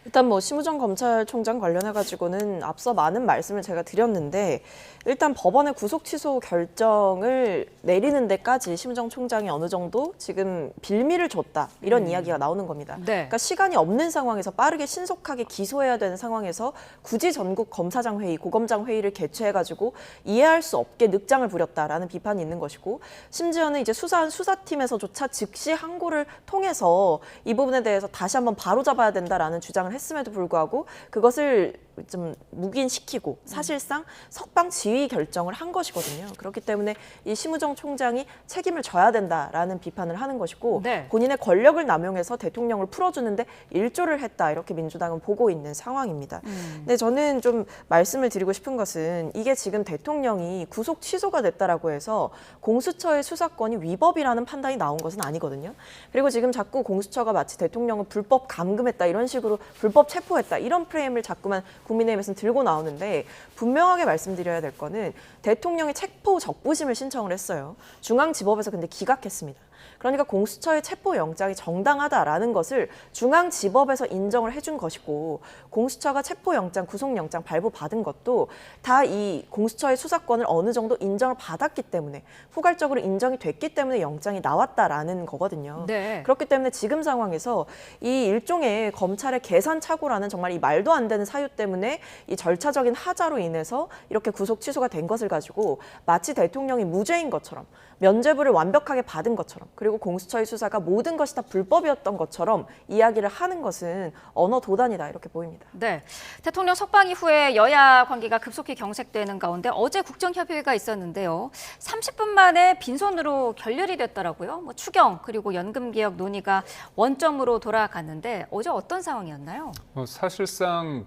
일단 뭐 심우정 검찰총장 관련해가지고는 앞서 많은 말씀을 제가 드렸는데 일단 법원의 구속 취소 결정을 내리는 데까지 심우정 총장이 어느 정도 지금 빌미를 줬다 이런 이야기가 나오는 겁니다. 네. 그러니까 시간이 없는 상황에서 빠르게 신속하게 기소해야 되는 상황에서 굳이 전국 검사장 회의, 고검장 회의를 개최해가지고 이해할 수 없게 늑장을 부렸다라는 비판이 있는 것이고 심지어는 이제 수사한 수사팀에서조차 즉시 항고를 통해서 이 부분에 대해서 다시 한번 바로잡아야 된다라는 주장을 했음에도 불구하고 그것을 좀 묵인시키고 사실상 석방 지휘 결정을 한 것이거든요. 그렇기 때문에 이 심우정 총장이 책임을 져야 된다라는 비판을 하는 것이고 네. 본인의 권력을 남용해서 대통령을 풀어주는데 일조를 했다 이렇게 민주당은 보고 있는 상황입니다. 근데 저는 좀 말씀을 드리고 싶은 것은 이게 지금 대통령이 구속 취소가 됐다라고 해서 공수처의 수사권이 위법이라는 판단이 나온 것은 아니거든요. 그리고 지금 자꾸 공수처가 마치 대통령을 불법 감금했다 이런 식으로 불법 체포했다 이런 프레임을 자꾸만 국민의힘에서는 들고 나오는데 분명하게 말씀드려야 될 거는 대통령이 체포 적부심을 신청을 했어요. 중앙지법에서 근데 기각했습니다. 그러니까 공수처의 체포영장이 정당하다라는 것을 중앙지법에서 인정을 해준 것이고 공수처가 체포영장, 구속영장 발부받은 것도 다 이 공수처의 수사권을 어느 정도 인정을 받았기 때문에 포괄적으로 인정이 됐기 때문에 영장이 나왔다라는 거거든요. 네. 그렇기 때문에 지금 상황에서 이 일종의 검찰의 계산착오라는 정말 이 말도 안 되는 사유 때문에 이 절차적인 하자로 인해서 이렇게 구속 취소가 된 것을 가지고 마치 대통령이 무죄인 것처럼 면죄부를 완벽하게 받은 것처럼 그리고 공수처의 수사가 모든 것이 다 불법이었던 것처럼 이야기를 하는 것은 언어 도단이다 이렇게 보입니다. 네, 대통령 석방 이후에 여야 관계가 급속히 경색되는 가운데 어제 국정협의회가 있었는데요. 30분 만에 빈손으로 결렬이 됐더라고요. 뭐 추경 그리고 연금개혁 논의가 원점으로 돌아갔는데 어제 어떤 상황이었나요? 사실상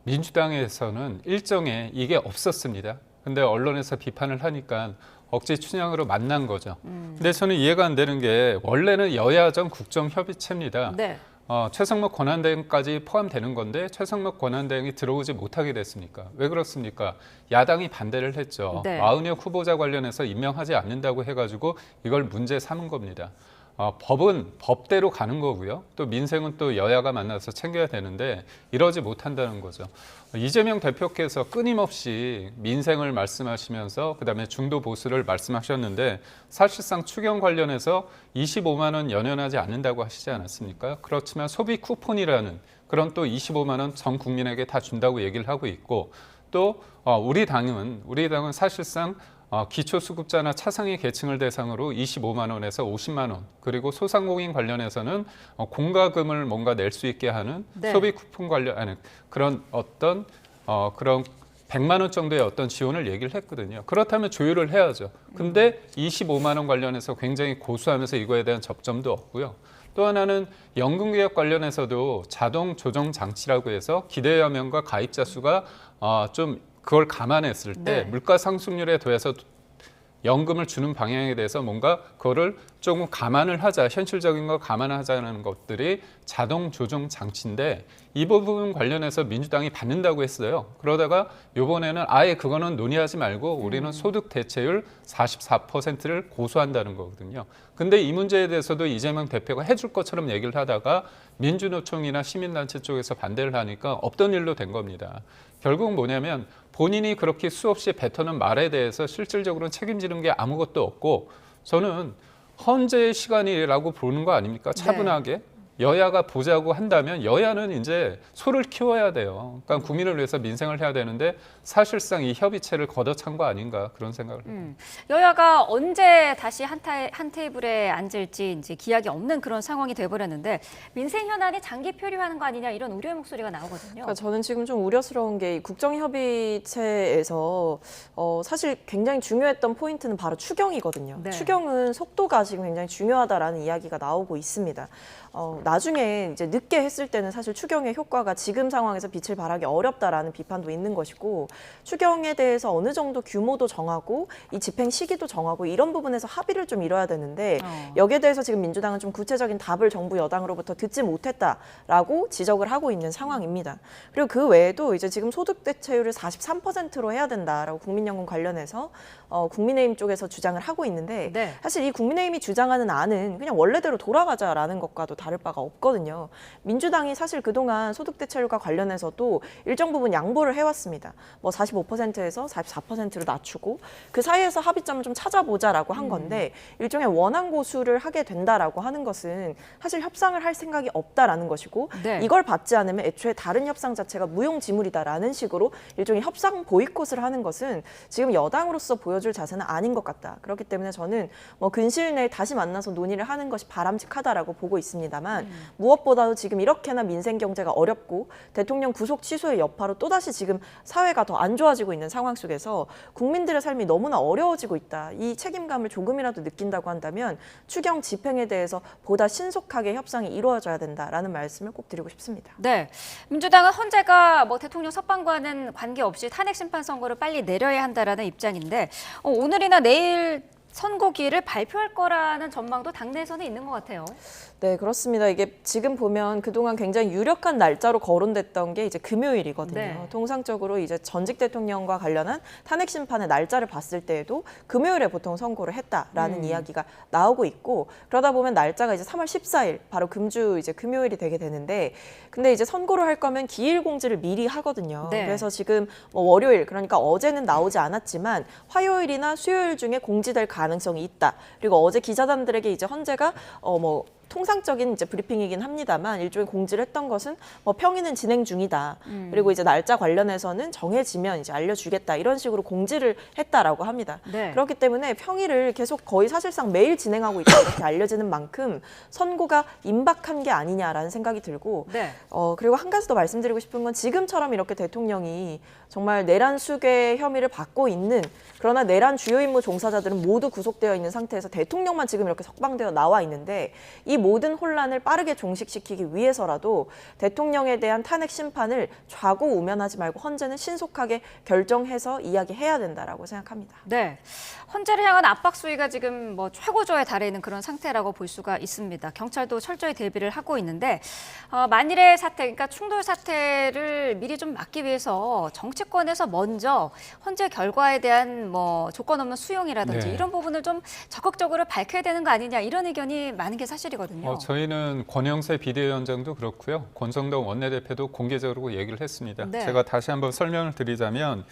민주당에서는 일정에 이게 없었습니다. 근데 언론에서 비판을 하니까 억지 춘향으로 만난 거죠. 근데 저는 이해가 안 되는 게 원래는 여야정 국정협의체입니다. 네. 최상목 권한대행까지 포함되는 건데 최상목 권한대행이 들어오지 못하게 됐습니까? 왜 그렇습니까? 야당이 반대를 했죠. 네. 마은혁 후보자 관련해서 임명하지 않는다고 해가지고 이걸 문제 삼은 겁니다. 법은 법대로 가는 거고요. 또 민생은 또 여야가 만나서 챙겨야 되는데 이러지 못한다는 거죠. 이재명 대표께서 끊임없이 민생을 말씀하시면서 그다음에 중도 보수를 말씀하셨는데 사실상 추경 관련해서 25만 원 연연하지 않는다고 하시지 않았습니까? 그렇지만 소비 쿠폰이라는 그런 또 25만 원 전 국민에게 다 준다고 얘기를 하고 있고 또 우리 당은 사실상 기초수급자나 차상위 계층을 대상으로 25만 원에서 50만 원 그리고 소상공인 관련해서는 공과금을 뭔가 낼 수 있게 하는 네. 소비 쿠폰 관련 그런 어떤 그런 100만 원 정도의 어떤 지원을 얘기를 했거든요. 그렇다면 조율을 해야죠. 근데 25만 원 관련해서 굉장히 고수하면서 이거에 대한 접점도 없고요. 또 하나는 연금개혁 관련해서도 자동 조정 장치라고 해서 기대여명과 가입자 수가 좀 그걸 감안했을 때 네. 물가 상승률에 더해서 연금을 주는 방향에 대해서 뭔가 그거를 조금 감안을 하자, 현실적인 거 감안하자는 것들이 자동 조정 장치인데 이 부분 관련해서 민주당이 받는다고 했어요. 그러다가 이번에는 아예 그거는 논의하지 말고 우리는 소득 대체율 44%를 고수한다는 거거든요. 근데 이 문제에 대해서도 이재명 대표가 해줄 것처럼 얘기를 하다가 민주노총이나 시민단체 쪽에서 반대를 하니까 없던 일로 된 겁니다. 결국 뭐냐면 본인이 그렇게 수없이 뱉어놓은 말에 대해서 실질적으로는 책임지는 게 아무것도 없고 저는 헌재의 시간이라고 보는 거 아닙니까? 차분하게. 여야가 보자고 한다면 여야는 이제 소를 키워야 돼요. 그러니까 국민을 위해서 민생을 해야 되는데 사실상 이 협의체를 걷어찬 거 아닌가 그런 생각을 합니다. 여야가 언제 다시 한 테이블에 앉을지 이제 기약이 없는 그런 상황이 돼버렸는데 민생 현안이 장기 표류하는 거 아니냐 이런 우려의 목소리가 나오거든요. 그러니까 저는 지금 좀 우려스러운 게 국정협의체에서 사실 굉장히 중요했던 포인트는 바로 추경이거든요. 네. 추경은 속도가 지금 굉장히 중요하다라는 이야기가 나오고 있습니다. 나중에 이제 늦게 했을 때는 사실 추경의 효과가 지금 상황에서 빛을 발하기 어렵다라는 비판도 있는 것이고 추경에 대해서 어느 정도 규모도 정하고 이 집행 시기도 정하고 이런 부분에서 합의를 좀 이뤄야 되는데 여기에 대해서 지금 민주당은 좀 구체적인 답을 정부 여당으로부터 듣지 못했다라고 지적을 하고 있는 상황입니다. 그리고 그 외에도 이제 지금 소득 대체율을 43%로 해야 된다라고 국민연금 관련해서 국민의힘 쪽에서 주장을 하고 있는데 네. 사실 이 국민의힘이 주장하는 안은 그냥 원래대로 돌아가자라는 것과도 다를 바가 없거든요. 민주당이 사실 그동안 소득 대체율과 관련해서도 일정 부분 양보를 해왔습니다. 뭐 45%에서 44%로 낮추고 그 사이에서 합의점을 좀 찾아보자라고 한 건데 일종의 원한 고수를 하게 된다라고 하는 것은 사실 협상을 할 생각이 없다라는 것이고 네. 이걸 받지 않으면 애초에 다른 협상 자체가 무용지물이다라는 식으로 일종의 협상 보이콧을 하는 것은 지금 여당으로서 보여줄 자세는 아닌 것 같다. 그렇기 때문에 저는 뭐 근시일 내에 다시 만나서 논의를 하는 것이 바람직하다라고 보고 있습니다만 무엇보다도 지금 이렇게나 민생 경제가 어렵고 대통령 구속 취소의 여파로 또다시 지금 사회가 더 안 좋아지고 있는 상황 속에서 국민들의 삶이 너무나 어려워지고 있다. 이 책임감을 조금이라도 느낀다고 한다면 추경 집행에 대해서 보다 신속하게 협상이 이루어져야 된다라는 말씀을 꼭 드리고 싶습니다. 네, 민주당은 헌재가 뭐 대통령 석방과는 관계없이 탄핵 심판 선고를 빨리 내려야 한다라는 입장인데 오늘이나 내일 선고기일을 발표할 거라는 전망도 당내에서는 있는 것 같아요. 네, 그렇습니다. 이게 지금 보면 그동안 굉장히 유력한 날짜로 거론됐던 게 이제 금요일이거든요. 네. 통상적으로 이제 전직 대통령과 관련한 탄핵 심판의 날짜를 봤을 때에도 금요일에 보통 선고를 했다라는 이야기가 나오고 있고, 그러다 보면 날짜가 이제 3월 14일 바로 금주 이제 금요일이 되게 되는데, 근데 이제 선고를 할 거면 기일 공지를 미리 하거든요. 네. 그래서 지금 뭐 월요일, 그러니까 어제는 나오지 않았지만 화요일이나 수요일 중에 공지될 가능성이 있다. 그리고 어제 기자단들에게 이제 헌재가 뭐 통상적인 이제 브리핑이긴 합니다만 일종의 공지를 했던 것은 뭐 평의는 진행 중이다. 그리고 이제 날짜 관련해서는 정해지면 이제 알려주겠다. 이런 식으로 공지를 했다라고 합니다. 네. 그렇기 때문에 평의를 계속 거의 사실상 매일 진행하고 있다 이렇게 알려지는 만큼 선고가 임박한 게 아니냐라는 생각이 들고 네. 그리고 한 가지 더 말씀드리고 싶은 건 지금처럼 이렇게 대통령이 정말 내란 수괴 혐의를 받고 있는, 그러나 내란 주요 임무 종사자들은 모두 구속되어 있는 상태에서 대통령만 지금 이렇게 석방되어 나와 있는데, 이 모든 혼란을 빠르게 종식시키기 위해서라도 대통령에 대한 탄핵 심판을 좌고우면하지 말고 헌재는 신속하게 결정해서 이야기해야 된다라고 생각합니다. 네, 헌재를 향한 압박 수위가 지금 뭐 최고조에 달해 있는 그런 상태라고 볼 수가 있습니다. 경찰도 철저히 대비를 하고 있는데 만일의 사태, 그러니까 충돌 사태를 미리 좀 막기 위해서 정치권에서 먼저 헌재 결과에 대한 뭐 조건 없는 수용이라든지 네. 이런 부분을 좀 적극적으로 밝혀야 되는 거 아니냐, 이런 의견이 많은 게 사실이거든요. 저희는 권영세 비대위원장도 그렇고요. 권성동 원내대표도 공개적으로 얘기를 했습니다. 네. 제가 다시 한번 설명을 드리자면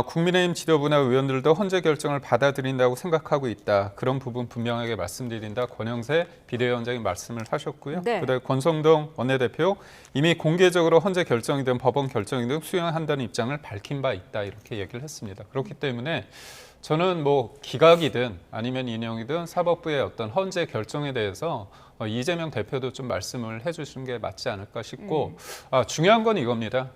국민의힘 지도부나 의원들도 헌재 결정을 받아들인다고 생각하고 있다. 그런 부분 분명하게 말씀드린다. 권영세 비대위원장이 말씀을 하셨고요. 네. 그다음에 권성동 원내대표 이미 공개적으로 헌재 결정이든 법원 결정이든 수용한다는 입장을 밝힌 바 있다. 이렇게 얘기를 했습니다. 그렇기 때문에 저는 뭐 기각이든 아니면 인용이든 사법부의 어떤 헌재 결정에 대해서 이재명 대표도 좀 말씀을 해주시는 게 맞지 않을까 싶고 중요한 건 이겁니다.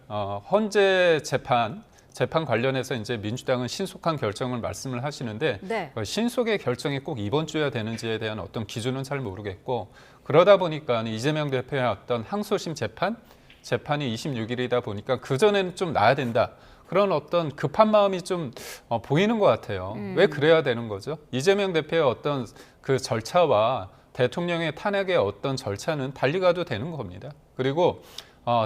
헌재 재판 관련해서 이제 민주당은 신속한 결정을 말씀을 하시는데 네. 신속의 결정이 꼭 이번 주여야 되는지에 대한 어떤 기준은 잘 모르겠고, 그러다 보니까 이재명 대표의 어떤 항소심 재판이 26일이다 보니까 그 전에는 좀 나야 된다. 그런 어떤 급한 마음이 좀 보이는 것 같아요. 왜 그래야 되는 거죠? 이재명 대표의 어떤 그 절차와 대통령의 탄핵의 어떤 절차는 달리 가도 되는 겁니다. 그리고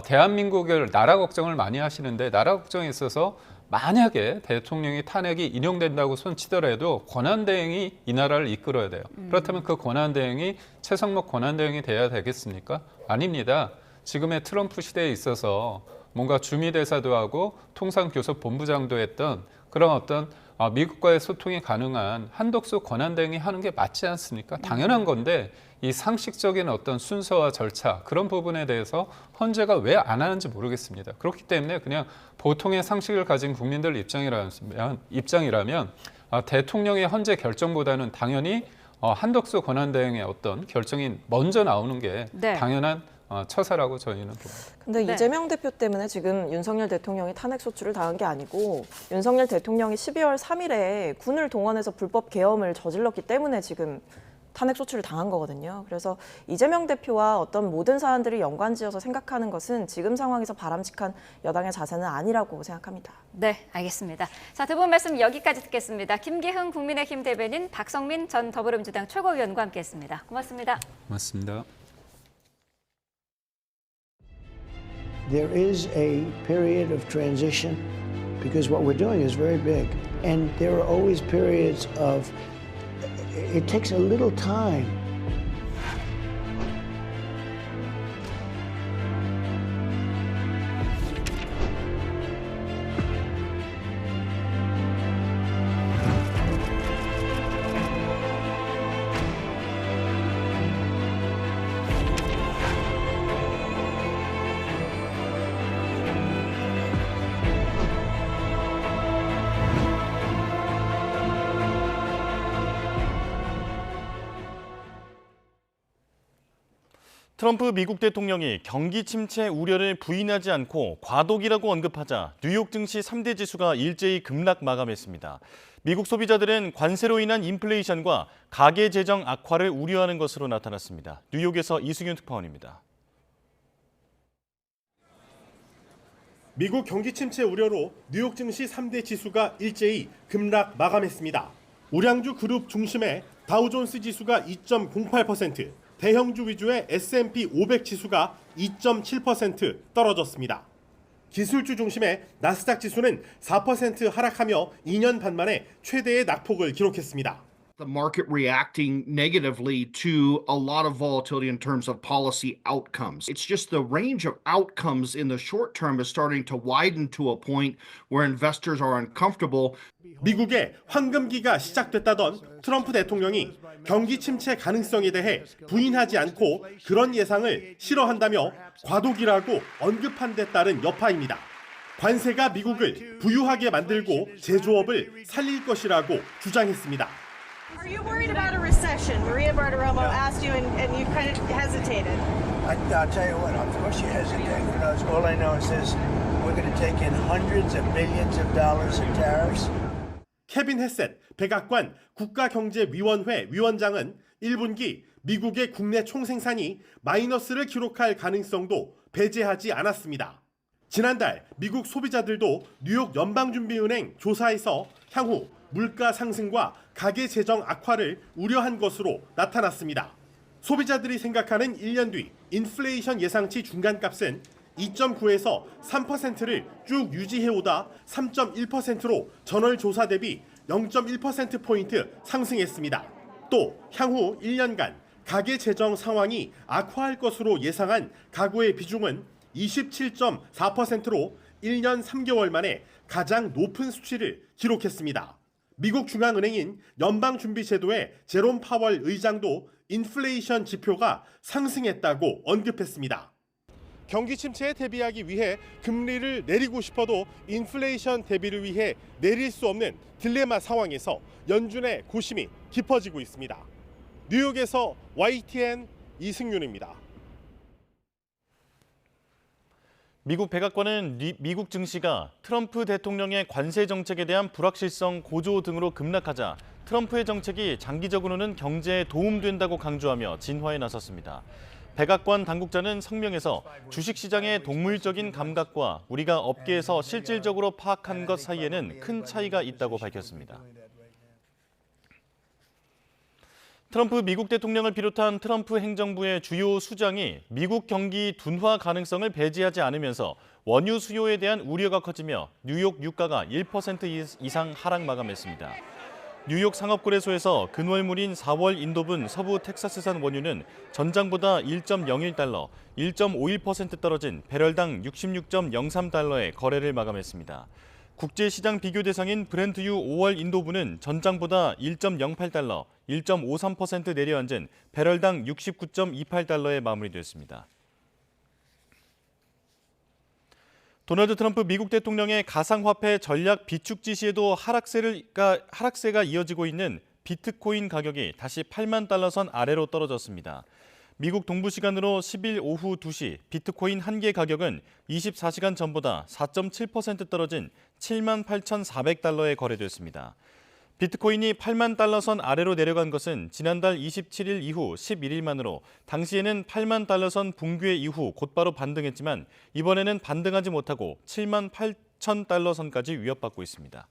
대한민국을 나라 걱정을 많이 하시는데, 나라 걱정에 있어서 만약에 대통령이 탄핵이 인용된다고 손치더라도 권한대행이 이 나라를 이끌어야 돼요. 그렇다면 그 권한대행이 최성목 권한대행이 돼야 되겠습니까? 아닙니다. 지금의 트럼프 시대에 있어서 뭔가 주미대사도 하고 통상교섭본부장도 했던 그런 어떤 미국과의 소통이 가능한 한덕수 권한대행이 하는 게 맞지 않습니까? 당연한 건데 이 상식적인 어떤 순서와 절차, 그런 부분에 대해서 헌재가 왜 안 하는지 모르겠습니다. 그렇기 때문에 그냥 보통의 상식을 가진 국민들 입장이라면 대통령의 헌재 결정보다는 당연히 한덕수 권한대행의 어떤 결정이 먼저 나오는 게 네. 당연한 처사라고 저희는 봅니다. 근데 네. 이재명 대표 때문에 지금 윤석열 대통령이 탄핵 소추를 당한 게 아니고, 윤석열 대통령이 12월 3일에 군을 동원해서 불법 계엄을 저질렀기 때문에 지금 탄핵 소추를 당한 거거든요. 그래서 이재명 대표와 어떤 모든 사안들을 연관지어서 생각하는 것은 지금 상황에서 바람직한 여당의 자세는 아니라고 생각합니다. 네, 알겠습니다. 자, 두 분 말씀 여기까지 듣겠습니다. 김기흥 국민의힘 대변인, 박성민 전 더불어민주당 최고위원과 함께했습니다. 고맙습니다. 맞습니다. There is a period of transition because what we're doing is very big. And there are always periods of, it takes a little time. 트럼프 미국 대통령이 경기 침체 우려를 부인하지 않고 과도기라고 언급하자 뉴욕 증시 3대 지수가 일제히 급락 마감했습니다. 미국 소비자들은 관세로 인한 인플레이션과 가계 재정 악화를 우려하는 것으로 나타났습니다. 뉴욕에서 이승윤 특파원입니다. 미국 경기 침체 우려로 뉴욕 증시 3대 지수가 일제히 급락 마감했습니다. 우량주 그룹 중심의 다우존스 지수가 2.08%, 대형주 위주의 S&P 500 지수가 2.7% 떨어졌습니다. 기술주 중심의 나스닥 지수는 4% 하락하며 2년 반 만에 최대의 낙폭을 기록했습니다. The market reacting negatively to a lot of volatility in terms of policy outcomes. It's just the range of outcomes in the short term is starting to widen to a point where investors are uncomfortable. 미국의 황금기가 시작됐다던 트럼프 대통령이 경기 침체 가능성에 대해 부인하지 않고 그런 예상을 싫어한다며 과도기라고 언급한 데 따른 여파입니다. 관세가 미국을 부유하게 만들고 제조업을 살릴 것이라고 주장했습니다. Are you worried about a recession? Maria Bartiromo asked you and you kind of hesitated. I'll tell you what, of course you hesitate. You know, all I know is this, we're going to take in hundreds of billions of dollars in tariffs. 케빈 헤셋 백악관 국가경제위원회 위원장은 1분기 미국의 국내 총생산이 마이너스를 기록할 가능성도 배제하지 않았습니다. 지난달 미국 소비자들도 뉴욕 연방준비은행 조사에서 향후 물가 상승과 가계 재정 악화를 우려한 것으로 나타났습니다. 소비자들이 생각하는 1년 뒤 인플레이션 예상치 중간값은 2.9에서 3%를 쭉 유지해오다 3.1%로 전월 조사 대비 0.1%포인트 상승했습니다. 또 향후 1년간 가계 재정 상황이 악화할 것으로 예상한 가구의 비중은 27.4%로 1년 3개월 만에 가장 높은 수치를 기록했습니다. 미국 중앙은행인 연방준비제도의 제롬 파월 의장도 인플레이션 지표가 상승했다고 언급했습니다. 경기 침체에 대비하기 위해 금리를 내리고 싶어도 인플레이션 대비를 위해 내릴 수 없는 딜레마 상황에서 연준의 고심이 깊어지고 있습니다. 뉴욕에서 YTN 이승윤입니다. 미국 백악관은 미국 증시가 트럼프 대통령의 관세 정책에 대한 불확실성 고조 등으로 급락하자 트럼프의 정책이 장기적으로는 경제에 도움된다고 강조하며 진화에 나섰습니다. 백악관 당국자는 성명에서 주식시장의 동물적인 감각과 우리가 업계에서 실질적으로 파악한 것 사이에는 큰 차이가 있다고 밝혔습니다. 트럼프 미국 대통령을 비롯한 트럼프 행정부의 주요 수장이 미국 경기 둔화 가능성을 배제하지 않으면서 원유 수요에 대한 우려가 커지며 뉴욕 유가가 1% 이상 하락 마감했습니다. 뉴욕 상업거래소에서 근월물인 4월 인도분 서부 텍사스산 원유는 전장보다 1.01달러, 1.51% 떨어진 배럴당 66.03달러에 거래를 마감했습니다. 국제시장 비교 대상인 브렌트유 5월 인도분은 전장보다 1.08달러, 1.53% 내려앉은 배럴당 69.28달러에 마무리됐습니다. 도널드 트럼프 미국 대통령의 가상화폐 전략 비축 지시에도 하락세가 이어지고 있는 비트코인 가격이 다시 8만 달러 선 아래로 떨어졌습니다. 미국 동부 시간으로 10일 오후 2시 비트코인 한 개 가격은 24시간 전보다 4.7% 떨어진 78,400달러에 거래됐습니다. 비트코인이 8만 달러 선 아래로 내려간 것은 지난달 27일 이후 11일 만으로 당시에는 8만 달러 선 붕괴 이후 곧바로 반등했지만 이번에는 반등하지 못하고 7만 8천 달러 선까지 위협받고 있습니다.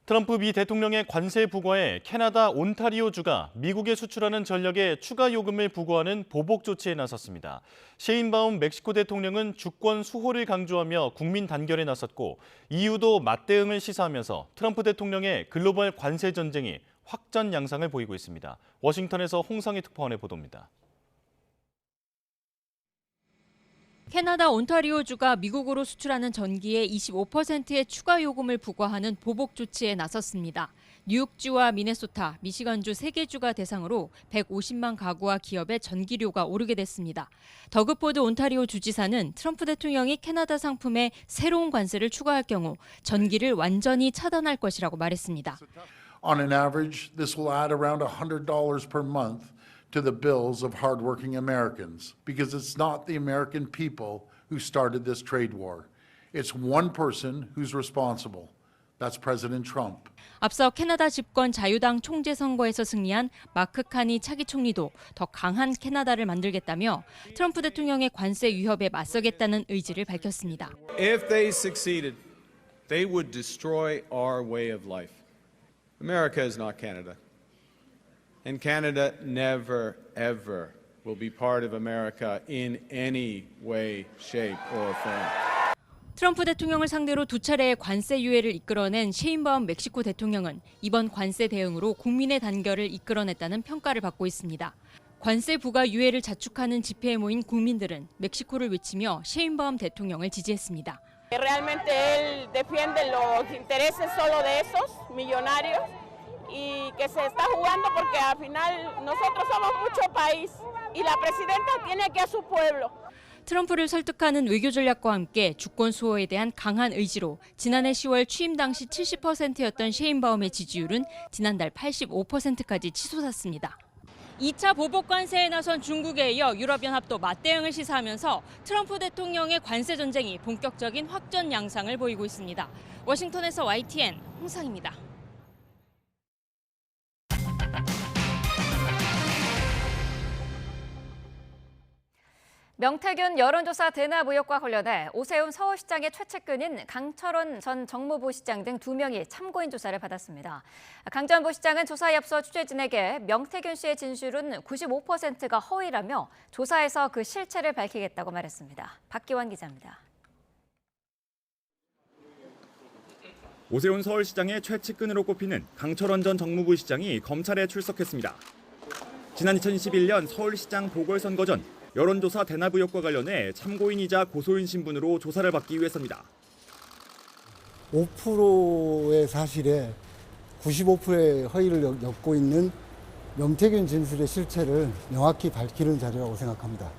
트럼프 미 대통령의 관세 부과에 캐나다 온타리오주가 미국에 수출하는 전력에 추가 요금을 부과하는 보복 조치에 나섰습니다. 셰인바움 멕시코 대통령은 주권 수호를 강조하며 국민 단결에 나섰고 EU도 맞대응을 시사하면서 트럼프 대통령의 글로벌 관세 전쟁이 확전 양상을 보이고 있습니다. 워싱턴에서 홍성희 특파원의 보도입니다. 캐나다 온타리오주가 미국으로 수출하는 전기에 25%의 추가 요금을 부과하는 보복 조치에 나섰습니다. 뉴욕주와 미네소타, 미시간주 3개 주가 대상으로 150만 가구와 기업의 전기료가 오르게 됐습니다. 더그포드 온타리오 주지사는 트럼프 대통령이 캐나다 상품에 새로운 관세를 추가할 경우 전기를 완전히 차단할 것이라고 말했습니다. On an average, this will add around $100 per month. To the bills of hardworking Americans, because it's not the American people who started this trade war. It's one person who's responsible. That's President Trump. 앞서 캐나다 집권 자유당 총재 선거에서 승리한 마크 카니 차기 총리도 더 강한 캐나다를 만들겠다며 트럼프 대통령의 관세 위협에 맞서겠다는 의지를 밝혔습니다. If they succeeded, they would destroy our way of life. America is not Canada. And Canada never, ever will be part of America in any way, shape, or form. 트럼프 대통령을 상대로 두 차례의 관세 유예를 이끌어낸 셰인바움 멕시코 대통령은 이번 관세 대응으로 국민의 단결을 이끌어냈다는 평가를 받고 있습니다. 관세 부과 유예를 자축하는 집회에 모인 국민들은 멕시코를 외치며 셰인바움 대통령을 지지했습니다. Realmente él defiende los intereses solo de esos millonarios y que se está jugando porque al final nosotros somos mucho país y la presidenta tiene aquí a su pueblo. 트럼프를 설득하는 외교 전략과 함께 주권 수호에 대한 강한 의지로 지난해 10월 취임 당시 70%였던 셰인바움의 지지율은 지난달 85%까지 치솟았습니다. 2차 보복 관세에 나선 중국에 이어 유럽연합도 맞대응을 시사하면서 트럼프 대통령의 관세 전쟁이 본격적인 확전 양상을 보이고 있습니다. 워싱턴에서 YTN 홍상입니다. 명태균 여론조사 대납 의혹과 관련해 오세훈 서울시장의 최측근인 강철원 전 정무부 시장 등 2명이 참고인 조사를 받았습니다. 강 전 부시장은 조사에 앞서 취재진에게 명태균 씨의 진술은 95%가 허위라며 조사에서 그 실체를 밝히겠다고 말했습니다. 박기환 기자입니다. 오세훈 서울시장의 최측근으로 꼽히는 강철원 전 정무부 시장이 검찰에 출석했습니다. 지난 2021년 서울시장 보궐선거 전 여론조사 대납 의혹과 관련해 참고인이자 고소인 신분으로 조사를 받기 위해서입니다. 5%의 사실에 95%의 허위를 엮고 있는 명태균 진술의 실체를 명확히 밝히는 자료라고 생각합니다.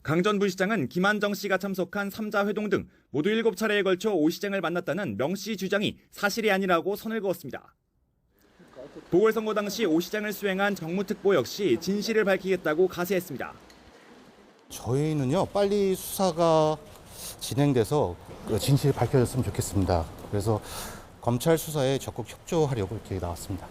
강 전 부시장은 김한정 씨가 참석한 3자 회동 등 모두 7차례에 걸쳐 오 시장을 만났다는 명 씨 주장이 사실이 아니라고 선을 그었습니다. 보궐선거 당시 오 시장을 수행한 정무특보 역시 진실을 밝히겠다고 가세했습니다. 저희는요, 빨리 수사가 진행돼서 진실이 밝혀졌으면 좋겠습니다. 그래서 검찰 수사에 적극 협조하려고 이렇게 나왔습니다.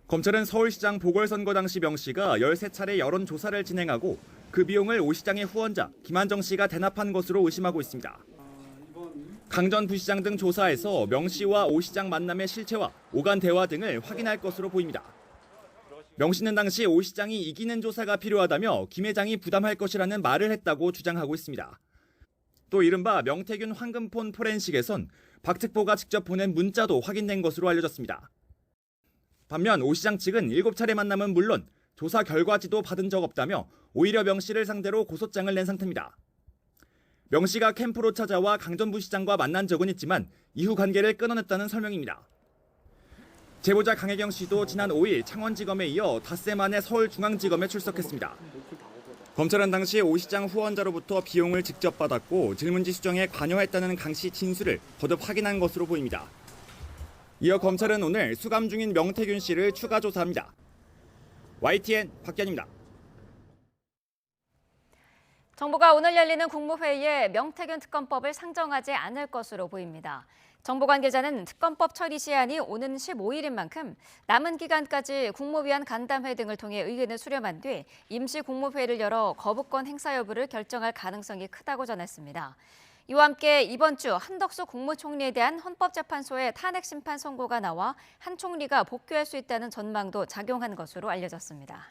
검찰은 서울시장 보궐선거 당시 명 씨가 13차례 여론조사를 진행하고 그 비용을 오 시장의 후원자 김한정 씨가 대납한 것으로 의심하고 있습니다. 강 전 부시장 등 조사에서 명 씨와 오 시장 만남의 실체와 오간 대화 등을 확인할 것으로 보입니다. 명 씨는 당시 오 시장이 이기는 조사가 필요하다며 김 회장이 부담할 것이라는 말을 했다고 주장하고 있습니다. 또 이른바 명태균 황금폰 포렌식에선 박 특보가 직접 보낸 문자도 확인된 것으로 알려졌습니다. 반면 오 시장 측은 7차례 만남은 물론 조사 결과지도 받은 적 없다며 오히려 명 씨를 상대로 고소장을 낸 상태입니다. 명 씨가 캠프로 찾아와 강 전 부시장과 만난 적은 있지만 이후 관계를 끊어냈다는 설명입니다. 제보자 강혜경 씨도 지난 5일 창원지검에 이어 닷새 만에 서울중앙지검에 출석했습니다. 검찰은 당시 오 시장 후원자로부터 비용을 직접 받았고 질문지 수정에 관여했다는 강 씨 진술을 거듭 확인한 것으로 보입니다. 이어 검찰은 오늘 수감 중인 명태균 씨를 추가 조사합니다. YTN 박견입니다. 정부가 오늘 열리는 국무회의에 명태균 특검법을 상정하지 않을 것으로 보입니다. 정부 관계자는 특검법 처리 시한이 오는 15일인 만큼 남은 기간까지 국무위원 간담회 등을 통해 의견을 수렴한 뒤 임시 국무회의를 열어 거부권 행사 여부를 결정할 가능성이 크다고 전했습니다. 이와 함께 이번 주 한덕수 국무총리에 대한 헌법재판소의 탄핵 심판 선고가 나와 한 총리가 복귀할 수 있다는 전망도 작용한 것으로 알려졌습니다.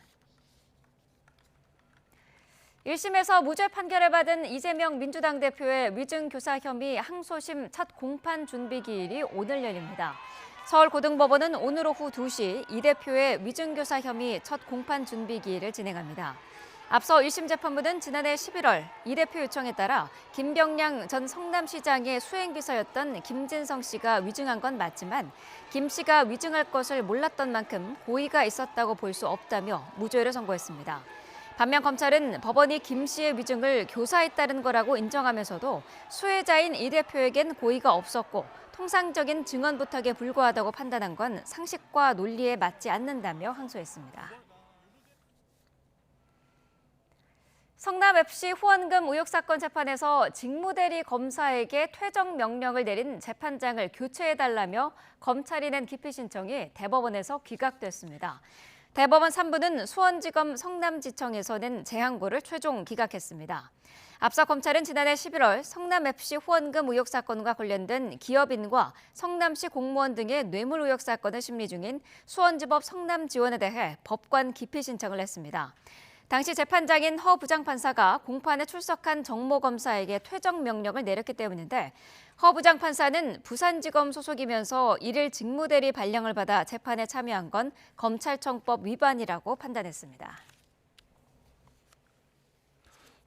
1심에서 무죄 판결을 받은 이재명 민주당 대표의 위증교사 혐의 항소심 첫 공판 준비 기일이 오늘 열립니다. 서울고등법원은 오늘 오후 2시 이 대표의 위증교사 혐의 첫 공판 준비 기일을 진행합니다. 앞서 1심 재판부는 지난해 11월 이 대표 요청에 따라 김병량 전 성남시장의 수행비서였던 김진성 씨가 위증한 건 맞지만 김 씨가 위증할 것을 몰랐던 만큼 고의가 있었다고 볼 수 없다며 무죄를 선고했습니다. 반면 검찰은 법원이 김 씨의 위증을 교사에 따른 거라고 인정하면서도 수혜자인 이 대표에겐 고의가 없었고 통상적인 증언 부탁에 불과하다고 판단한 건 상식과 논리에 맞지 않는다며 항소했습니다. 성남FC 후원금 의혹 사건 재판에서 직무대리 검사에게 퇴정 명령을 내린 재판장을 교체해달라며 검찰이 낸 기피 신청이 대법원에서 기각됐습니다. 대법원 3부는 수원지검 성남지청에서 낸 재항고를 최종 기각했습니다. 앞서 검찰은 지난해 11월 성남FC 후원금 의혹 사건과 관련된 기업인과 성남시 공무원 등의 뇌물 의혹 사건을 심리 중인 수원지법 성남지원에 대해 법관 기피 신청을 했습니다. 당시 재판장인 허 부장판사가 공판에 출석한 정모검사에게 퇴정 명령을 내렸기 때문인데 허 부장판사는 부산지검 소속이면서 1일 직무대리 발령을 받아 재판에 참여한 건 검찰청법 위반이라고 판단했습니다.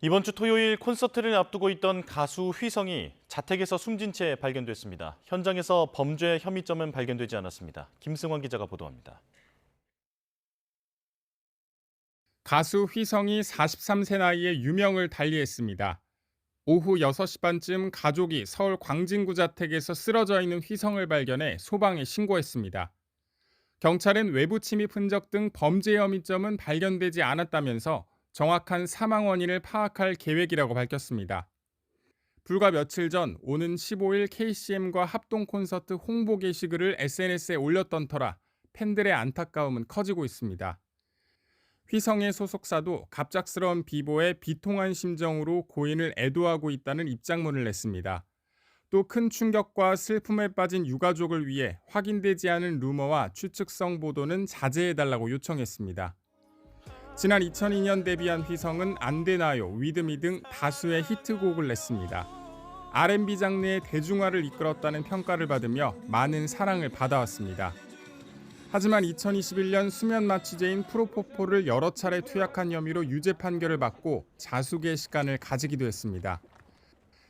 이번 주 토요일 콘서트를 앞두고 있던 가수 휘성이 자택에서 숨진 채 발견됐습니다. 현장에서 범죄 혐의점은 발견되지 않았습니다. 김승환 기자가 보도합니다. 가수 휘성이 43세 나이에 유명을 달리했습니다. 오후 6시 반쯤 가족이 서울 광진구 자택에서 쓰러져 있는 휘성을 발견해 소방에 신고했습니다. 경찰은 외부 침입 흔적 등 범죄 혐의점은 발견되지 않았다면서 정확한 사망 원인을 파악할 계획이라고 밝혔습니다. 불과 며칠 전 오는 15일 KCM과 합동 콘서트 홍보 게시글을 SNS에 올렸던 터라 팬들의 안타까움은 커지고 있습니다. 휘성의 소속사도 갑작스러운 비보에 비통한 심정으로 고인을 애도하고 있다는 입장문을 냈습니다. 또 큰 충격과 슬픔에 빠진 유가족을 위해 확인되지 않은 루머와 추측성 보도는 자제해달라고 요청했습니다. 지난 2002년 데뷔한 휘성은 안 되나요, 위드미 등 다수의 히트곡을 냈습니다. R&B 장르의 대중화를 이끌었다는 평가를 받으며 많은 사랑을 받아왔습니다. 하지만 2021년 수면 마취제인 프로포폴을 여러 차례 투약한 혐의로 유죄 판결을 받고 자숙의 시간을 가지기도 했습니다.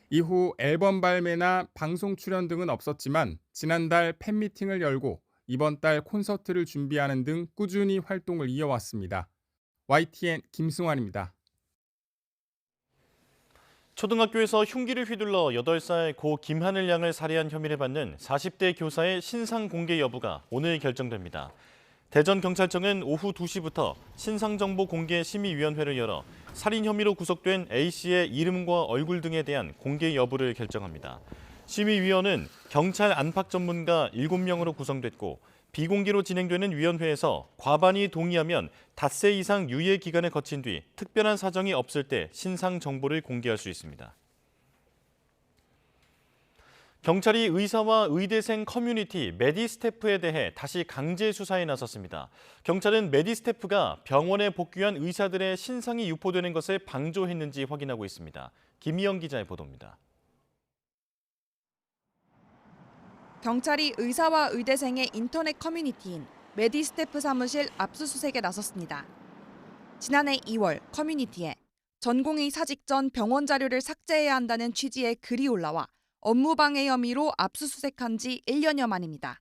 이후 앨범 발매나 방송 출연 등은 없었지만 지난달 팬미팅을 열고 이번 달 콘서트를 준비하는 등 꾸준히 활동을 이어왔습니다. YTN 김승환입니다. 초등학교에서 흉기를 휘둘러 8살 고 김하늘 양을 살해한 혐의를 받는 40대 교사의 신상 공개 여부가 오늘 결정됩니다. 대전경찰청은 오후 2시부터 신상정보공개심의위원회를 열어 살인 혐의로 구속된 A씨의 이름과 얼굴 등에 대한 공개 여부를 결정합니다. 심의위원은 경찰 안팎 전문가 7명으로 구성됐고 비공개로 진행되는 위원회에서 과반이 동의하면 닷새 이상 유예 기간을 거친 뒤 특별한 사정이 없을 때 신상 정보를 공개할 수 있습니다. 경찰이 의사와 의대생 커뮤니티 메디스태프에 대해 다시 강제 수사에 나섰습니다. 경찰은 메디스태프가 병원에 복귀한 의사들의 신상이 유포되는 것을 방조했는지 확인하고 있습니다. 김희영 기자의 보도입니다. 경찰이 의사와 의대생의 인터넷 커뮤니티인 메디스태프 사무실 압수수색에 나섰습니다. 지난해 2월 커뮤니티에 전공의 사직 전 병원 자료를 삭제해야 한다는 취지의 글이 올라와 업무방해 혐의로 압수수색한 지 1년여 만입니다.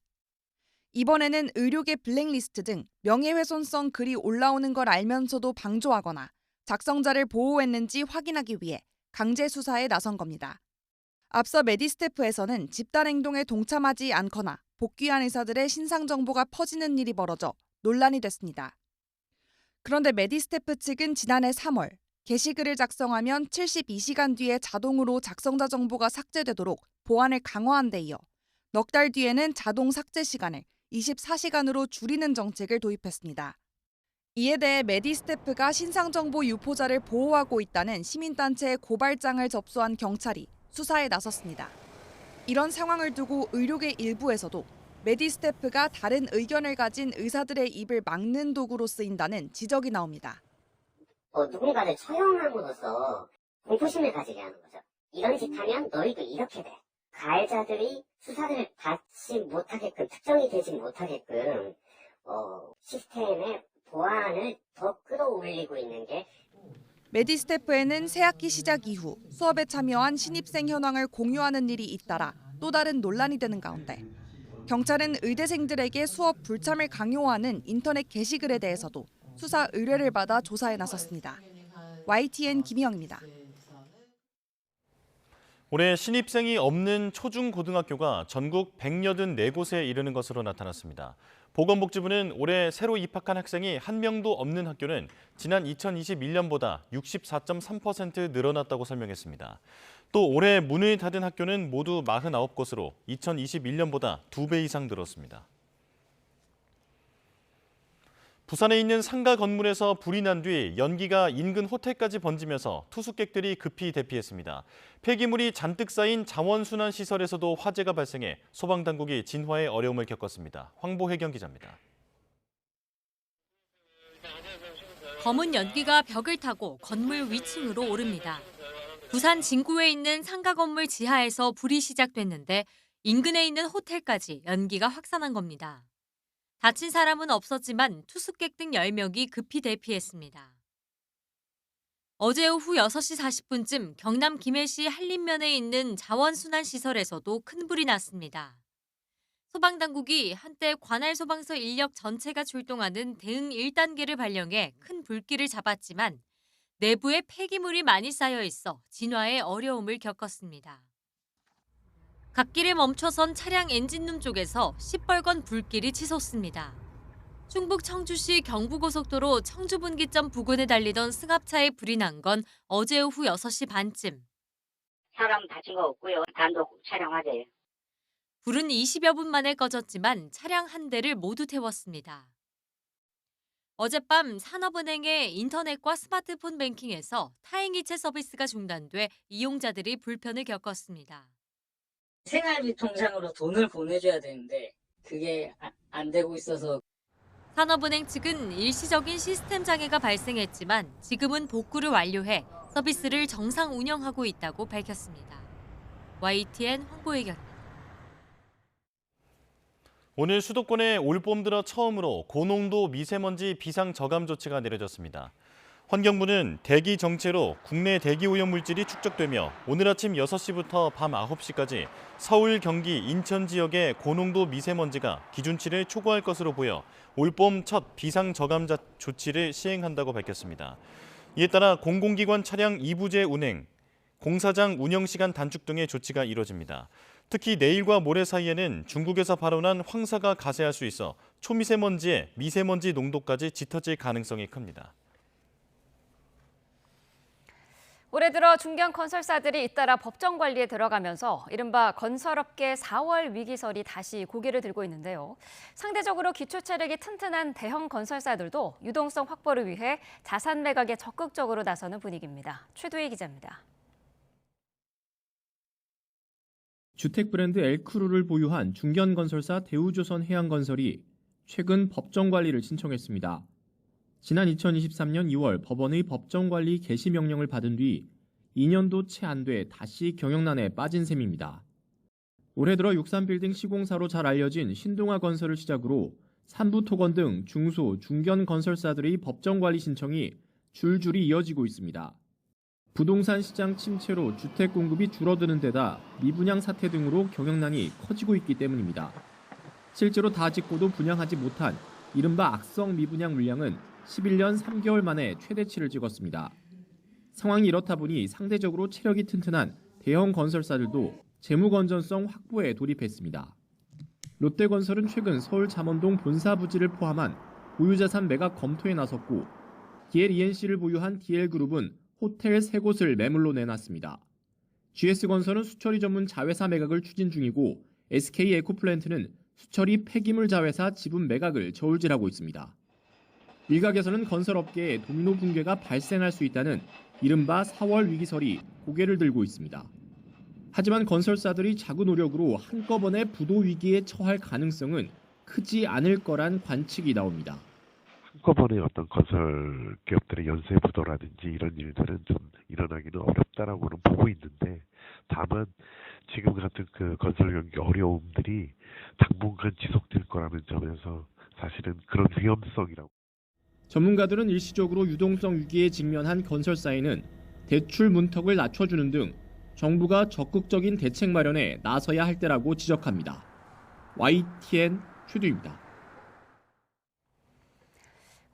이번에는 의료계 블랙리스트 등 명예훼손성 글이 올라오는 걸 알면서도 방조하거나 작성자를 보호했는지 확인하기 위해 강제 수사에 나선 겁니다. 앞서 메디스태프에서는 집단 행동에 동참하지 않거나 복귀한 의사들의 신상 정보가 퍼지는 일이 벌어져 논란이 됐습니다. 그런데 메디스태프 측은 지난해 3월 게시글을 작성하면 72시간 뒤에 자동으로 작성자 정보가 삭제되도록 보안을 강화한 데 이어 넉 달 뒤에는 자동 삭제 시간을 24시간으로 줄이는 정책을 도입했습니다. 이에 대해 메디스태프가 신상 정보 유포자를 보호하고 있다는 시민단체의 고발장을 접수한 경찰이 수사에 나섰습니다. 이런 상황을 두고 의료계 일부에서도 메디스태프가 다른 의견을 가진 의사들의 입을 막는 도구로 쓰인다는 지적이 나옵니다. 누군가를 처형함으로써 공포심을 가지게 하는 거죠. 이런 짓 하면 너희도 이렇게 돼. 가해자들이 수사를 받지 못하게끔, 특정이 되지 못하게끔 시스템의 보안을 더 끌어올리고 있는 게 메디스태프에는 새학기 시작 이후 수업에 참여한 신입생 현황을 공유하는 일이 잇따라 또 다른 논란이 되는 가운데 경찰은 의대생들에게 수업 불참을 강요하는 인터넷 게시글에 대해서도 수사 의뢰를 받아 조사에 나섰습니다. YTN 김희영입니다. 올해 신입생이 없는 초중고등학교가 전국 184곳에 이르는 것으로 나타났습니다. 보건복지부는 올해 새로 입학한 학생이 한 명도 없는 학교는 지난 2021년보다 64.3% 늘어났다고 설명했습니다. 또 올해 문을 닫은 학교는 모두 49곳으로 2021년보다 2배 이상 늘었습니다. 부산에 있는 상가 건물에서 불이 난 뒤 연기가 인근 호텔까지 번지면서 투숙객들이 급히 대피했습니다. 폐기물이 잔뜩 쌓인 자원순환시설에서도 화재가 발생해 소방당국이 진화에 어려움을 겪었습니다. 황보혜경 기자입니다. 검은 연기가 벽을 타고 건물 위층으로 오릅니다. 부산 진구에 있는 상가 건물 지하에서 불이 시작됐는데 인근에 있는 호텔까지 연기가 확산한 겁니다. 다친 사람은 없었지만 투숙객 등 10명이 급히 대피했습니다. 어제 오후 6시 40분쯤 경남 김해시 한림면에 있는 자원순환시설에서도 큰 불이 났습니다. 소방당국이 한때 관할소방서 인력 전체가 출동하는 대응 1단계를 발령해 큰 불길을 잡았지만 내부에 폐기물이 많이 쌓여 있어 진화에 어려움을 겪었습니다. 갓길에 멈춰선 차량 엔진룸 쪽에서 시뻘건 불길이 치솟습니다. 충북 청주시 경부고속도로 청주분기점 부근에 달리던 승합차에 불이 난 건 어제 오후 6시 반쯤. 사람 다친 거 없고요. 단독 촬영하세요. 불은 20여 분 만에 꺼졌지만 차량 한 대를 모두 태웠습니다. 어젯밤 산업은행의 인터넷과 스마트폰 뱅킹에서 타행이체 서비스가 중단돼 이용자들이 불편을 겪었습니다. 생활비 통장으로 돈을 보내줘야 되는데 그게 안 되고 있어서. 산업은행 측은 일시적인 시스템 장애가 발생했지만 지금은 복구를 완료해 서비스를 정상 운영하고 있다고 밝혔습니다. YTN 황보혜경입니다. 오늘 수도권에 올봄 들어 처음으로 고농도 미세먼지 비상 저감 조치가 내려졌습니다. 환경부는 대기 정체로 국내 대기 오염 물질이 축적되며 오늘 아침 6시부터 밤 9시까지 서울, 경기, 인천 지역의 고농도 미세먼지가 기준치를 초과할 것으로 보여 올봄 첫 비상 저감 조치를 시행한다고 밝혔습니다. 이에 따라 공공기관 차량 2부제 운행, 공사장 운영 시간 단축 등의 조치가 이뤄집니다. 특히 내일과 모레 사이에는 중국에서 발원한 황사가 가세할 수 있어 초미세먼지의 미세먼지 농도까지 짙어질 가능성이 큽니다. 올해 들어 중견 건설사들이 잇따라 법정 관리에 들어가면서 이른바 건설업계 4월 위기설이 다시 고개를 들고 있는데요. 상대적으로 기초 체력이 튼튼한 대형 건설사들도 유동성 확보를 위해 자산 매각에 적극적으로 나서는 분위기입니다. 최두희 기자입니다. 주택 브랜드 엘크루를 보유한 중견건설사 대우조선해양건설이 최근 법정 관리를 신청했습니다. 지난 2023년 2월 법원의 법정관리 개시 명령을 받은 뒤 2년도 채 안 돼 다시 경영난에 빠진 셈입니다. 올해 들어 63빌딩 시공사로 잘 알려진 신동아건설을 시작으로 삼부토건 등 중소, 중견 건설사들의 법정관리 신청이 줄줄이 이어지고 있습니다. 부동산 시장 침체로 주택 공급이 줄어드는 데다 미분양 사태 등으로 경영난이 커지고 있기 때문입니다. 실제로 다 짓고도 분양하지 못한 이른바 악성 미분양 물량은 11년 3개월 만에 최대치를 찍었습니다. 상황이 이렇다 보니 상대적으로 체력이 튼튼한 대형 건설사들도 재무 건전성 확보에 돌입했습니다. 롯데건설은 최근 서울 잠원동 본사 부지를 포함한 보유자산 매각 검토에 나섰고 DLENC를 보유한 DL그룹은 호텔 3곳을 매물로 내놨습니다. GS건설은 수처리 전문 자회사 매각을 추진 중이고 SK에코플랜트는 수처리 폐기물 자회사 지분 매각을 저울질하고 있습니다. 일각에서는 건설업계에 도미노 붕괴가 발생할 수 있다는 이른바 4월 위기설이 고개를 들고 있습니다. 하지만 건설사들이 작은 노력으로 한꺼번에 부도 위기에 처할 가능성은 크지 않을 거란 관측이 나옵니다. 한꺼번에 어떤 건설 기업들의 연쇄 부도라든지 이런 일들은 좀 일어나기는 어렵다라고는 보고 있는데, 다만 지금 같은 그 건설 경기 어려움들이 당분간 지속될 거라는 점에서 사실은 그런 위험성이라고. 전문가들은 일시적으로 유동성 위기에 직면한 건설사에는 대출 문턱을 낮춰주는 등 정부가 적극적인 대책 마련에 나서야 할 때라고 지적합니다. YTN 최두입니다.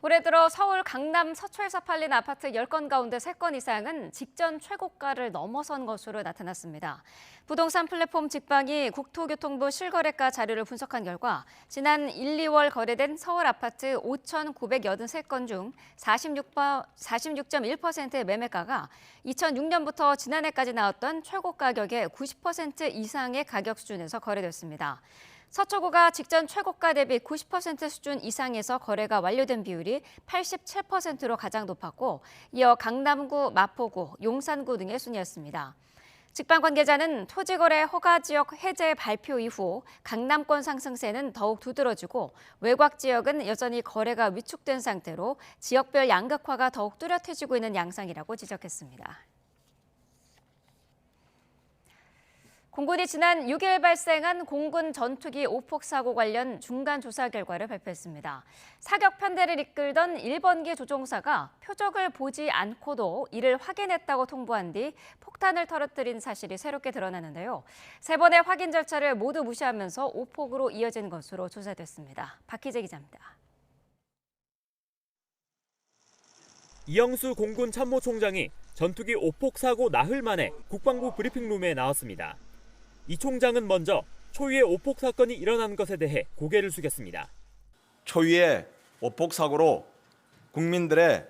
올해 들어 서울 강남 서초에서 팔린 아파트 10건 가운데 3건 이상은 직전 최고가를 넘어선 것으로 나타났습니다. 부동산 플랫폼 직방이 국토교통부 실거래가 자료를 분석한 결과 지난 1, 2월 거래된 서울 아파트 5,983건 중 46.1%의 매매가가 2006년부터 지난해까지 나왔던 최고 가격의 90% 이상의 가격 수준에서 거래됐습니다. 서초구가 직전 최고가 대비 90% 수준 이상에서 거래가 완료된 비율이 87%로 가장 높았고, 이어 강남구, 마포구, 용산구 등의 순이었습니다. 직방 관계자는 토지거래 허가 지역 해제 발표 이후 강남권 상승세는 더욱 두드러지고 외곽 지역은 여전히 거래가 위축된 상태로 지역별 양극화가 더욱 뚜렷해지고 있는 양상이라고 지적했습니다. 공군이 지난 6일 발생한 공군 전투기 오폭 사고 관련 중간 조사 결과를 발표했습니다. 사격 편대를 이끌던 1번기 조종사가 표적을 보지 않고도 이를 확인했다고 통보한 뒤 폭탄을 터뜨린 사실이 새롭게 드러나는데요. 3번의 확인 절차를 모두 무시하면서 오폭으로 이어진 것으로 조사됐습니다. 박희재 기자입니다. 이영수 공군 참모총장이 전투기 오폭 사고 나흘 만에 국방부 브리핑룸에 나왔습니다. 이 총장은 먼저 초유의 오폭 사건이 일어난 것에 대해 고개를 숙였습니다. 초유의 오폭 사고로 국민들의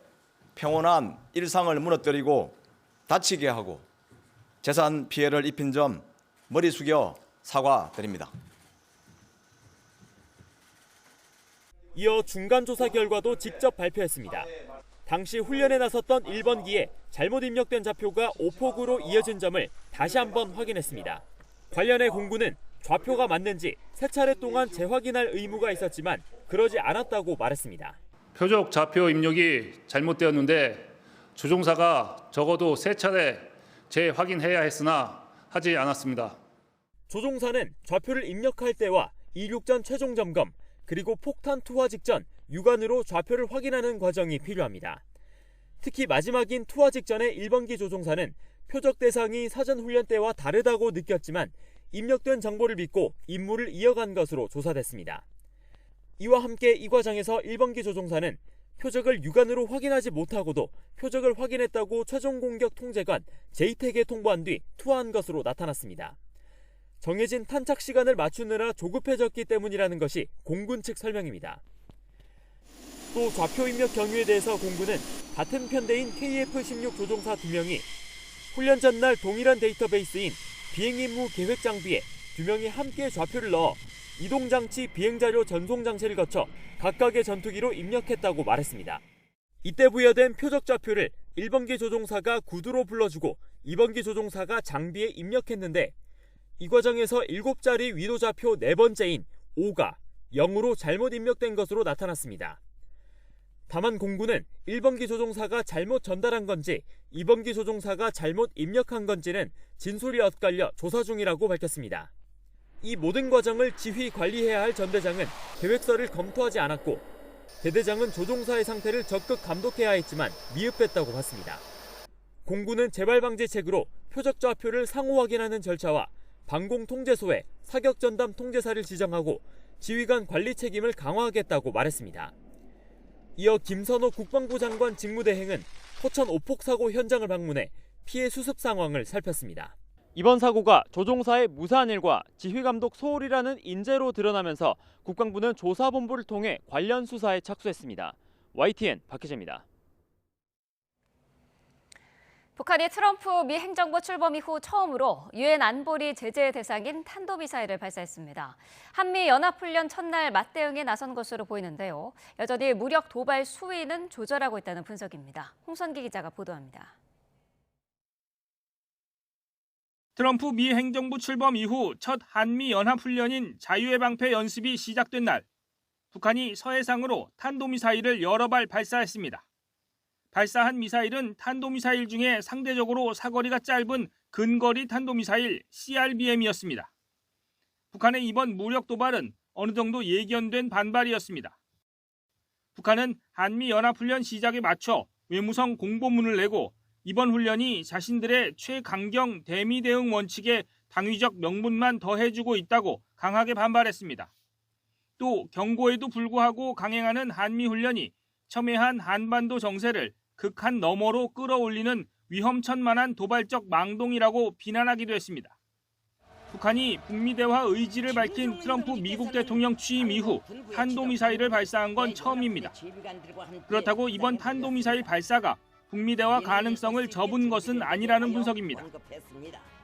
평온한 일상을 무너뜨리고 다치게 하고 재산 피해를 입힌 점 머리 숙여 사과드립니다. 이어 중간 조사 결과도 직접 발표했습니다. 당시 훈련에 나섰던 1번기에 잘못 입력된 좌표가 오폭으로 이어진 점을 다시 한번 확인했습니다. 관련해 공군은 좌표가 맞는지 3차례 동안 재확인할 의무가 있었지만 그러지 않았다고 말했습니다. 표적 좌표 입력이 잘못되었는데 조종사가 적어도 3차례 재확인해야 했으나 하지 않았습니다. 조종사는 좌표를 입력할 때와 이륙 전 최종 점검, 그리고 폭탄 투하 직전 육안으로 좌표를 확인하는 과정이 필요합니다. 특히 마지막인 투하 직전의 1번기 조종사는 표적 대상이 사전 훈련 때와 다르다고 느꼈지만 입력된 정보를 믿고 임무를 이어간 것으로 조사됐습니다. 이와 함께 이 과정에서 1번기 조종사는 표적을 육안으로 확인하지 못하고도 표적을 확인했다고 최종 공격 통제관 JTAC에 통보한 뒤 투하한 것으로 나타났습니다. 정해진 탄착 시간을 맞추느라 조급해졌기 때문이라는 것이 공군 측 설명입니다. 또 좌표 입력 경위에 대해서 공군은 같은 편대인 KF-16 조종사 2명이 훈련 전날 동일한 데이터베이스인 비행임무 계획 장비에 2명이 함께 좌표를 넣어 이동장치 비행자료 전송 장치를 거쳐 각각의 전투기로 입력했다고 말했습니다. 이때 부여된 표적 좌표를 1번기 조종사가 구두로 불러주고 2번기 조종사가 장비에 입력했는데 이 과정에서 7자리 위도 좌표 4번째인 5가 0으로 잘못 입력된 것으로 나타났습니다. 다만 공군은 1번기 조종사가 잘못 전달한 건지 2번기 조종사가 잘못 입력한 건지는 진술이 엇갈려 조사 중이라고 밝혔습니다. 이 모든 과정을 지휘 관리해야 할 전대장은 계획서를 검토하지 않았고 대대장은 조종사의 상태를 적극 감독해야 했지만 미흡했다고 봤습니다. 공군은 재발방지책으로 표적 좌표를 상호 확인하는 절차와 방공통제소에 사격전담 통제사를 지정하고 지휘관 관리 책임을 강화하겠다고 말했습니다. 이어 김선호 국방부 장관 직무대행은 포천 오폭 사고 현장을 방문해 피해 수습 상황을 살폈습니다. 이번 사고가 조종사의 무사한 일과 지휘감독 소홀이라는 인재로 드러나면서 국방부는 조사본부를 통해 관련 수사에 착수했습니다. YTN 박희재입니다. 북한이 트럼프 미 행정부 출범 이후 처음으로 유엔 안보리 제재 대상인 탄도미사일을 발사했습니다. 한미연합훈련 첫날 맞대응에 나선 것으로 보이는데요. 여전히 무력 도발 수위는 조절하고 있다는 분석입니다. 홍선기 기자가 보도합니다. 트럼프 미 행정부 출범 이후 첫 한미연합훈련인 자유의 방패 연습이 시작된 날, 북한이 서해상으로 탄도미사일을 여러 발 발사했습니다. 발사한 미사일은 탄도미사일 중에 상대적으로 사거리가 짧은 근거리 탄도미사일 CRBM이었습니다. 북한의 이번 무력 도발은 어느 정도 예견된 반발이었습니다. 북한은 한미연합훈련 시작에 맞춰 외무성 공보문을 내고 이번 훈련이 자신들의 최강경 대미 대응 원칙에 당위적 명분만 더해주고 있다고 강하게 반발했습니다. 또 경고에도 불구하고 강행하는 한미훈련이 첨예한 한반도 정세를 극한 너머로 끌어올리는 위험천만한 도발적 망동이라고 비난하기도 했습니다. 북한이 북미 대화 의지를 밝힌 트럼프 미국 대통령 취임 이후 탄도미사일을 발사한 건 처음입니다. 그렇다고 이번 탄도미사일 발사가 북미 대화 가능성을 접은 것은 아니라는 분석입니다.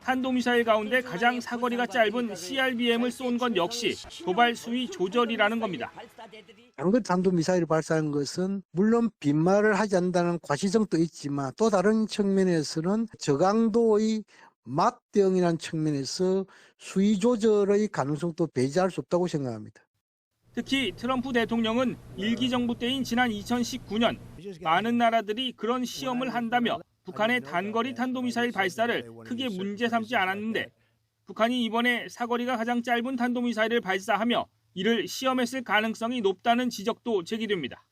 탄도미사일 가운데 가장 사거리가 짧은 CRBM을 쏜 건 역시 도발 수위 조절이라는 겁니다. 장거리 탄도미사일을 발사한 것은 물론 빈말을 하지 않는다는 과시정도 있지만 또 다른 측면에서는 저강도의 막 대응이라는 측면에서 수위 조절의 가능성도 배제할 수 없다고 생각합니다. 특히 트럼프 대통령은 일기 정부 때인 지난 2019년 많은 나라들이 그런 시험을 한다며 북한의 단거리 탄도미사일 발사를 크게 문제 삼지 않았는데 북한이 이번에 사거리가 가장 짧은 탄도미사일을 발사하며 이를 시험했을 가능성이 높다는 지적도 제기됩니다.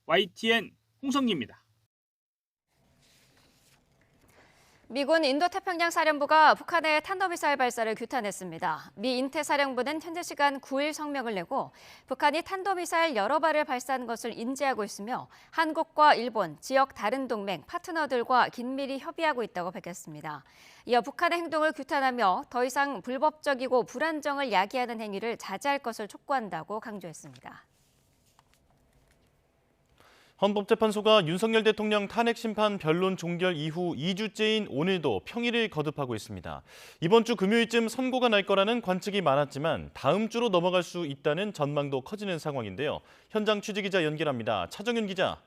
YTN 홍성기입니다. 미군 인도태평양 사령부가 북한의 탄도미사일 발사를 규탄했습니다. 미 인태사령부는 현재 시간 9일 성명을 내고 북한이 탄도미사일 여러 발을 발사한 것을 인지하고 있으며 한국과 일본, 지역 다른 동맹, 파트너들과 긴밀히 협의하고 있다고 밝혔습니다. 이어 북한의 행동을 규탄하며 더 이상 불법적이고 불안정을 야기하는 행위를 자제할 것을 촉구한다고 강조했습니다. 헌법재판소가 윤석열 대통령 탄핵 심판 변론 종결 이후 2주째인 오늘도 평일을 거듭하고 있습니다. 이번 주 금요일쯤 선고가 날 거라는 관측이 많았지만 다음 주로 넘어갈 수 있다는 전망도 커지는 상황인데요. 현장 취재기자 연결합니다. 차정윤 기자.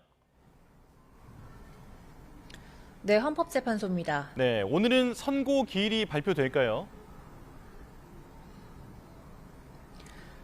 네, 헌법재판소입니다. 네, 오늘은 선고 기일이 발표될까요?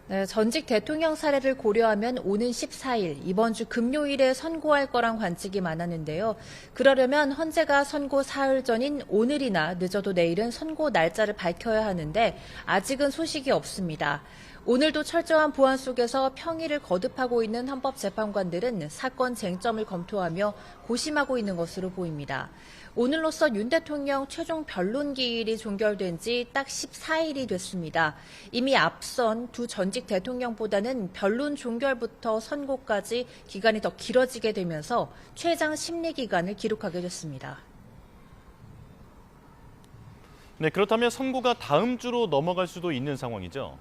네, 전직 대통령 사례를 고려하면 오는 14일, 이번 주 금요일에 선고할 거란 관측이 많았는데요. 그러려면 헌재가 선고 사흘 전인 오늘이나 늦어도 내일은 선고 날짜를 밝혀야 하는데 아직은 소식이 없습니다. 오늘도 철저한 보안 속에서 평일을 거듭하고 있는 헌법재판관들은 사건 쟁점을 검토하며 고심하고 있는 것으로 보입니다. 오늘로써 윤 대통령 최종 변론 기일이 종결된 지 딱 14일이 됐습니다. 이미 앞선 두 전직 대통령보다는 변론 종결부터 선고까지 기간이 더 길어지게 되면서 최장 심리 기간을 기록하게 됐습니다. 네, 그렇다면 선고가 다음 주로 넘어갈 수도 있는 상황이죠?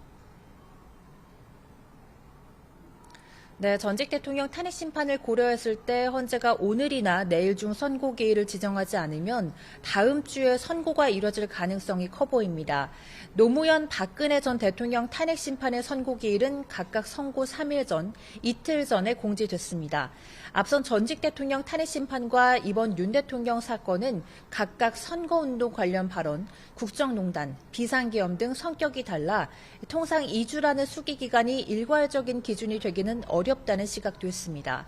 네, 전직 대통령 탄핵 심판을 고려했을 때 헌재가 오늘이나 내일 중 선고 기일을 지정하지 않으면 다음 주에 선고가 이뤄질 가능성이 커 보입니다. 노무현, 박근혜 전 대통령 탄핵 심판의 선고 기일은 각각 선고 3일 전, 이틀 전에 공지됐습니다. 앞선 전직 대통령 탄핵 심판과 이번 윤 대통령 사건은 각각 선거운동 관련 발언, 국정농단, 비상계엄 등 성격이 달라 통상 2주라는 수기 기간이 일괄적인 기준이 되기는 어렵다는 시각도 있습니다.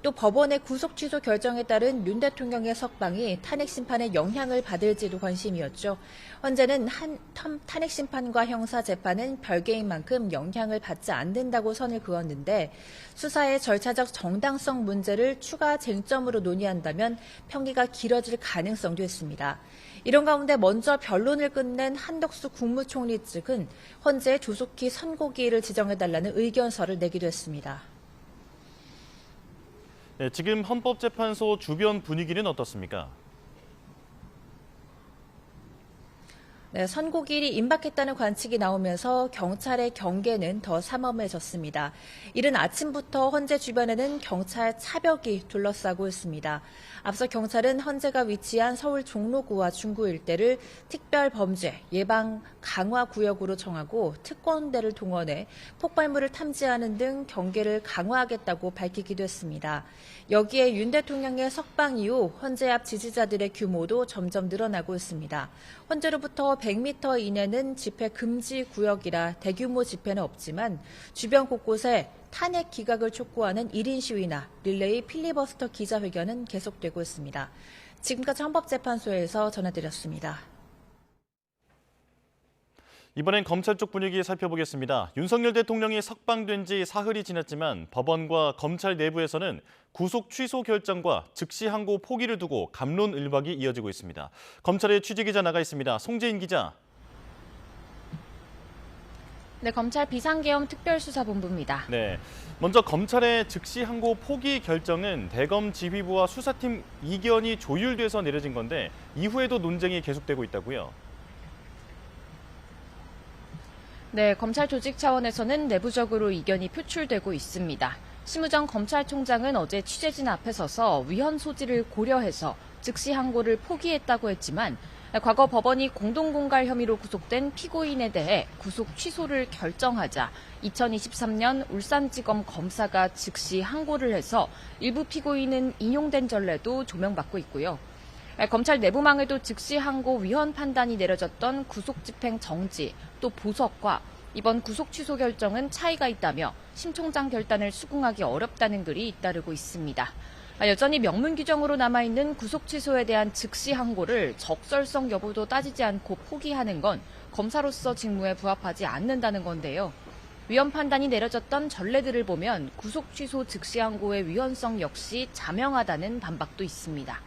또 법원의 구속 취소 결정에 따른 윤 대통령의 석방이 탄핵 심판에 영향을 받을지도 관심이었죠. 헌재는 탄핵 심판과 형사 재판은 별개인 만큼 영향을 받지 않는다고 선을 그었는데 수사의 절차적 정당성 문제를 추가 쟁점으로 논의한다면 평기가 길어질 가능성도 있습니다. 이런 가운데 먼저 변론을 끝낸 한덕수 국무총리 측은 헌재에 조속히 선고 기일을 지정해달라는 의견서를 내기도 했습니다. 네, 지금 헌법재판소 주변 분위기는 어떻습니까? 네, 선고 기일이 임박했다는 관측이 나오면서 경찰의 경계는 더 삼엄해졌습니다. 이른 아침부터 헌재 주변에는 경찰 차벽이 둘러싸고 있습니다. 앞서 경찰은 헌재가 위치한 서울 종로구와 중구 일대를 특별범죄 예방 강화 구역으로 정하고 특권대를 동원해 폭발물을 탐지하는 등 경계를 강화하겠다고 밝히기도 했습니다. 여기에 윤 대통령의 석방 이후 헌재 앞 지지자들의 규모도 점점 늘어나고 있습니다. 헌재로부터 100m 이내는 집회 금지 구역이라 대규모 집회는 없지만 주변 곳곳에 탄핵 기각을 촉구하는 1인 시위나 릴레이 필리버스터 기자회견은 계속되고 있습니다. 지금까지 헌법재판소에서 전해드렸습니다. 이번엔 검찰 쪽 분위기 살펴보겠습니다. 윤석열 대통령이 석방된 지 사흘이 지났지만 법원과 검찰 내부에서는 구속 취소 결정과 즉시 항고 포기를 두고 갑론을박이 이어지고 있습니다. 검찰의 취재기자 나가 있습니다. 송재인 기자. 네, 검찰 비상계엄 특별수사본부입니다. 네, 먼저 검찰의 즉시 항고 포기 결정은 대검 지휘부와 수사팀 이견이 조율돼서 내려진 건데 이후에도 논쟁이 계속되고 있다고요? 네, 검찰 조직 차원에서는 내부적으로 이견이 표출되고 있습니다. 심우정 검찰총장은 어제 취재진 앞에 서서 위헌 소지를 고려해서 즉시 항고를 포기했다고 했지만 과거 법원이 공동공갈 혐의로 구속된 피고인에 대해 구속 취소를 결정하자 2023년 울산지검 검사가 즉시 항고를 해서 일부 피고인은 인용된 전례도 조명받고 있고요. 검찰 내부망에도 즉시 항고 위헌 판단이 내려졌던 구속집행 정지 또 보석과 이번 구속 취소 결정은 차이가 있다며 심 총장 결단을 수긍하기 어렵다는 글이 잇따르고 있습니다. 여전히 명문 규정으로 남아있는 구속 취소에 대한 즉시 항고를 적절성 여부도 따지지 않고 포기하는 건 검사로서 직무에 부합하지 않는다는 건데요. 위헌 판단이 내려졌던 전례들을 보면 구속 취소 즉시 항고의 위헌성 역시 자명하다는 반박도 있습니다.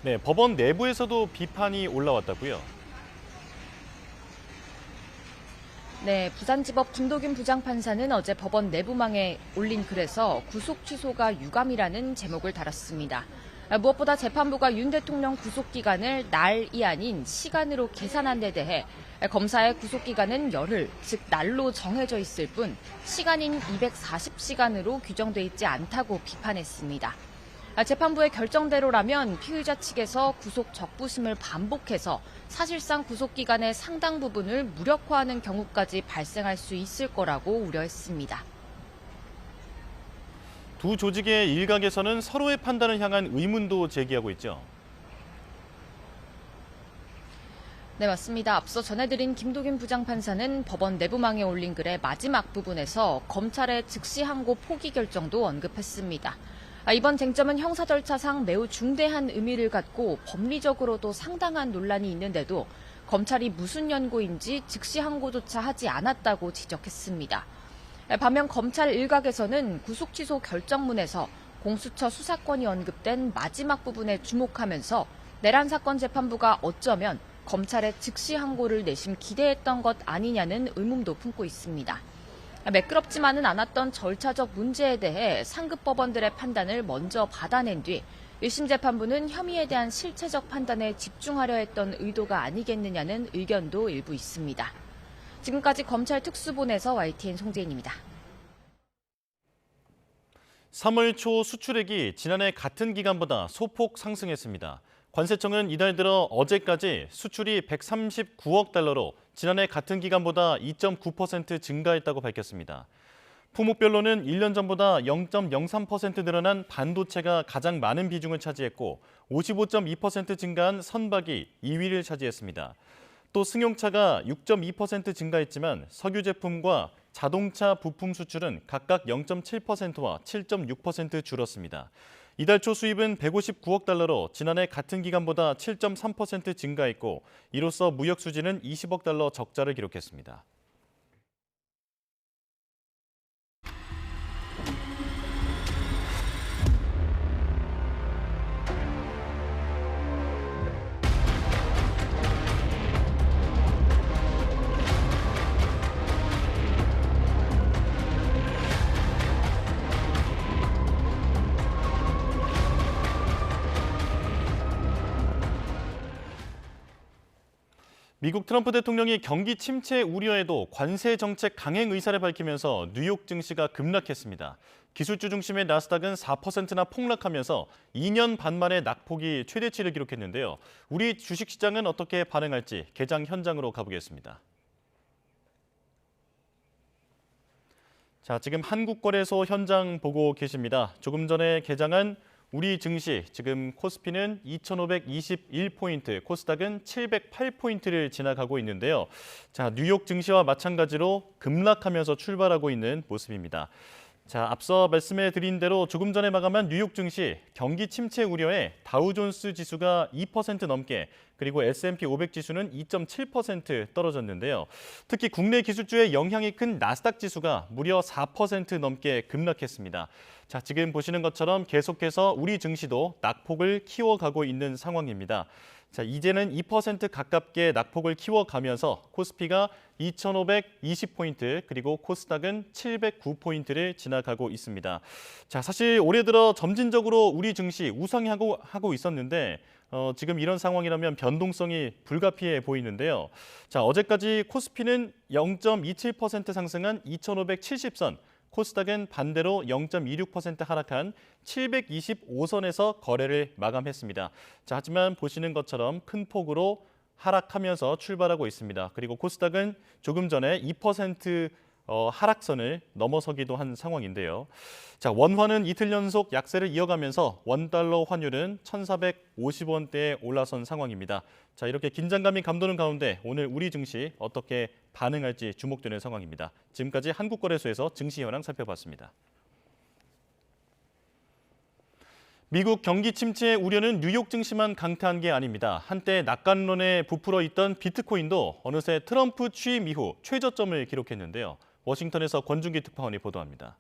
네, 법원 내부에서도 비판이 올라왔다고요. 네, 부산지법 김도균 부장판사는 어제 법원 내부망에 올린 글에서 구속 취소가 유감이라는 제목을 달았습니다. 무엇보다 재판부가 윤 대통령 구속기간을 날이 아닌 시간으로 계산한 데 대해 검사의 구속기간은 열흘, 즉 날로 정해져 있을 뿐 시간인 240시간으로 규정돼 있지 않다고 비판했습니다. 재판부의 결정대로라면 피의자 측에서 구속 적부심을 반복해서 사실상 구속기간의 상당 부분을 무력화하는 경우까지 발생할 수 있을 거라고 우려했습니다. 두 조직의 일각에서는 서로의 판단을 향한 의문도 제기하고 있죠. 네, 맞습니다. 앞서 전해드린 김도균 부장판사는 법원 내부망에 올린 글의 마지막 부분에서 검찰의 즉시 항고 포기 결정도 언급했습니다. 이번 쟁점은 형사 절차상 매우 중대한 의미를 갖고 법리적으로도 상당한 논란이 있는데도 검찰이 무슨 연고인지 즉시 항고조차 하지 않았다고 지적했습니다. 반면 검찰 일각에서는 구속 취소 결정문에서 공수처 수사권이 언급된 마지막 부분에 주목하면서 내란 사건 재판부가 어쩌면 검찰의 즉시 항고를 내심 기대했던 것 아니냐는 의문도 품고 있습니다. 매끄럽지만은 않았던 절차적 문제에 대해 상급 법원들의 판단을 먼저 받아낸 뒤 1심 재판부는 혐의에 대한 실체적 판단에 집중하려 했던 의도가 아니겠느냐는 의견도 일부 있습니다. 지금까지 검찰 특수본에서 YTN 송재인입니다. 3월 초 수출액이 지난해 같은 기간보다 소폭 상승했습니다. 관세청은 이달 들어 어제까지 수출이 139억 달러로 지난해 같은 기간보다 2.9% 증가했다고 밝혔습니다. 품목별로는 1년 전보다 0.03% 늘어난 반도체가 가장 많은 비중을 차지했고 55.2% 증가한 선박이 2위를 차지했습니다. 또 승용차가 6.2% 증가했지만 석유 제품과 자동차 부품 수출은 각각 0.7%와 7.6% 줄었습니다. 이달 초 수입은 159억 달러로 지난해 같은 기간보다 7.3% 증가했고 이로써 무역 수지는 20억 달러 적자를 기록했습니다. 미국 트럼프 대통령이 경기 침체 우려에도 관세 정책 강행 의사를 밝히면서 뉴욕 증시가 급락했습니다. 기술주 중심의 나스닥은 4%나 폭락하면서 2년 반 만에 낙폭이 최대치를 기록했는데요. 우리 주식시장은 어떻게 반응할지 개장 현장으로 가보겠습니다. 자, 지금 한국거래소 현장 보고 계십니다. 조금 전에 개장한 우리 증시, 지금 코스피는 2,521포인트, 코스닥은 708포인트를 지나가고 있는데요. 자, 뉴욕 증시와 마찬가지로 급락하면서 출발하고 있는 모습입니다. 자, 앞서 말씀해 드린 대로 조금 전에 마감한 뉴욕 증시, 경기 침체 우려에 다우존스 지수가 2% 넘게, 그리고 S&P 500 지수는 2.7% 떨어졌는데요. 특히 국내 기술주의 영향이 큰 나스닥 지수가 무려 4% 넘게 급락했습니다. 자, 지금 보시는 것처럼 계속해서 우리 증시도 낙폭을 키워가고 있는 상황입니다. 자, 이제는 2% 가깝게 낙폭을 키워가면서 코스피가 2,520포인트, 그리고 코스닥은 709포인트를 지나가고 있습니다. 자, 사실 올해 들어 점진적으로 우리 증시 우상향하고 있었는데 지금 이런 상황이라면 변동성이 불가피해 보이는데요. 자, 어제까지 코스피는 0.27% 상승한 2,570선, 코스닥은 반대로 0.26% 하락한 725선에서 거래를 마감했습니다. 자, 하지만 보시는 것처럼 큰 폭으로 하락하면서 출발하고 있습니다. 그리고 코스닥은 조금 전에 2% 하락선을 넘어서기도 한 상황인데요. 자, 원화는 이틀 연속 약세를 이어가면서 원달러 환율은 1,450원대에 올라선 상황입니다. 자, 이렇게 긴장감이 감도는 가운데 오늘 우리 증시 어떻게 반응할지 주목되는 상황입니다. 지금까지 한국거래소에서 증시 현황 살펴봤습니다. 미국 경기 침체 우려는 뉴욕 증시만 강타한 게 아닙니다. 한때 낙관론에 부풀어 있던 비트코인도 어느새 트럼프 취임 이후 최저점을 기록했는데요. 워싱턴에서 권준기 특파원이 보도합니다.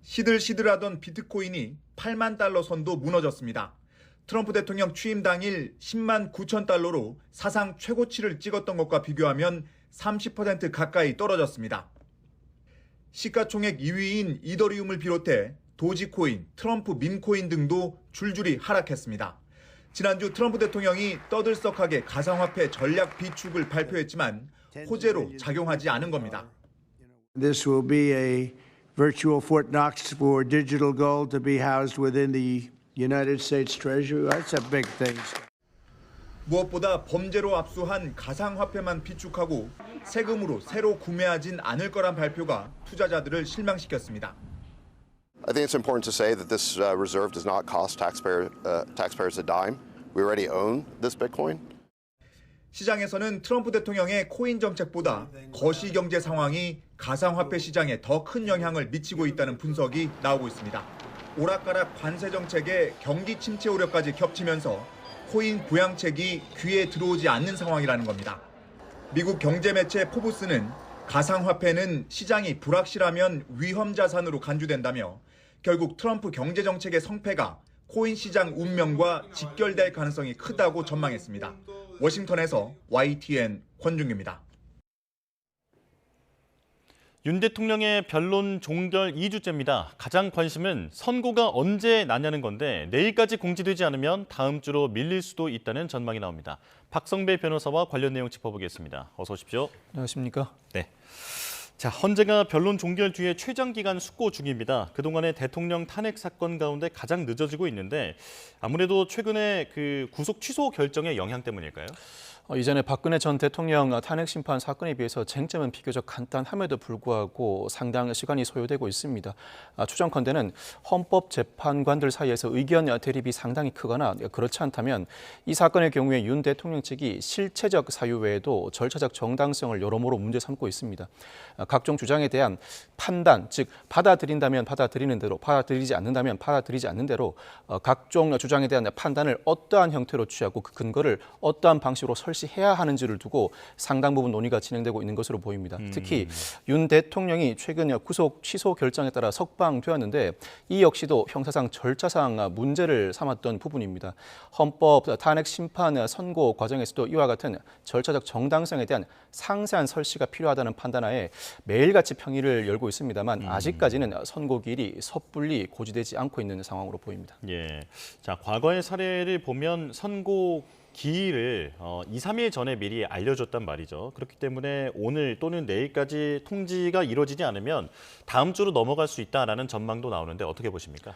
시들시들하던 비트코인이 8만 달러 선도 무너졌습니다. 트럼프 대통령 취임 당일 10만 9천 달러로 사상 최고치를 찍었던 것과 비교하면 30% 가까이 떨어졌습니다. 시가총액 2위인 이더리움을 비롯해 도지코인, 트럼프 밈코인 등도 줄줄이 하락했습니다. 지난주 트럼프 대통령이 떠들썩하게 가상화폐 전략 비축을 발표했지만 호재로 작용하지 않은 겁니다. This will be a virtual Fort Knox for digital gold to be housed within the United States Treasury. That's a big thing. 무엇보다 범죄로 압수한 가상화폐만 비축하고 세금으로 새로 구매하진 않을 거란 발표가 투자자들을 실망시켰습니다. I think it's important to say that this reserve does not cost taxpayers a dime. We already own this Bitcoin. 시장에서는 트럼프 대통령의 코인 정책보다 거시경제 상황이 가상화폐 시장에 더 큰 영향을 미치고 있다는 분석이 나오고 있습니다. 오락가락 관세 정책에 경기 침체 우려까지 겹치면서 코인 부양책이 귀에 들어오지 않는 상황이라는 겁니다. 미국 경제 매체 포브스는 가상화폐는 시장이 불확실하면 위험 자산으로 간주된다며 결국 트럼프 경제 정책의 성패가 코인 시장 운명과 직결될 가능성이 크다고 전망했습니다. 워싱턴에서 YTN 권준규입니다. 윤 대통령의 변론 종결 2주째입니다. 가장 관심은 선고가 언제 나냐는 건데 내일까지 공지되지 않으면 다음 주로 밀릴 수도 있다는 전망이 나옵니다. 박성배 변호사와 관련 내용 짚어보겠습니다. 어서 오십시오. 안녕하십니까? 네. 자, 헌재가 변론 종결 뒤에 최장기간 숙고 중입니다. 그동안의 대통령 탄핵 사건 가운데 가장 늦어지고 있는데 아무래도 최근에 그 구속 취소 결정의 영향 때문일까요? 이전에 박근혜 전 대통령 탄핵 심판 사건에 비해서 쟁점은 비교적 간단함에도 불구하고 상당 시간이 소요되고 있습니다. 추정컨대는 헌법재판관들 사이에서 의견 대립이 상당히 크거나 그렇지 않다면 이 사건의 경우에 윤 대통령 측이 실체적 사유 외에도 절차적 정당성을 여러모로 문제 삼고 있습니다. 각종 주장에 대한 판단, 즉 받아들인다면 받아들이는 대로, 받아들이지 않는다면 받아들이지 않는 대로 각종 주장에 대한 판단을 어떠한 형태로 취하고 그 근거를 어떠한 방식으로 설시해야 하는지를 두고 상당 부분 논의가 진행되고 있는 것으로 보입니다. 특히 윤 대통령이 최근 구속 취소 결정에 따라 석방되었는데 이 역시도 형사상 절차상 문제를 삼았던 부분입니다. 헌법 탄핵 심판 선고 과정에서도 이와 같은 절차적 정당성에 대한 상세한 설시가 필요하다는 판단하에 매일같이 평의를 열고 있습니다만 아직까지는 선고기일이 섣불리 고지되지 않고 있는 상황으로 보입니다. 예. 자, 과거의 사례를 보면 선고 기일을 2, 3일 전에 미리 알려줬단 말이죠. 그렇기 때문에 오늘 또는 내일까지 통지가 이루어지지 않으면 다음 주로 넘어갈 수 있다라는 전망도 나오는데 어떻게 보십니까?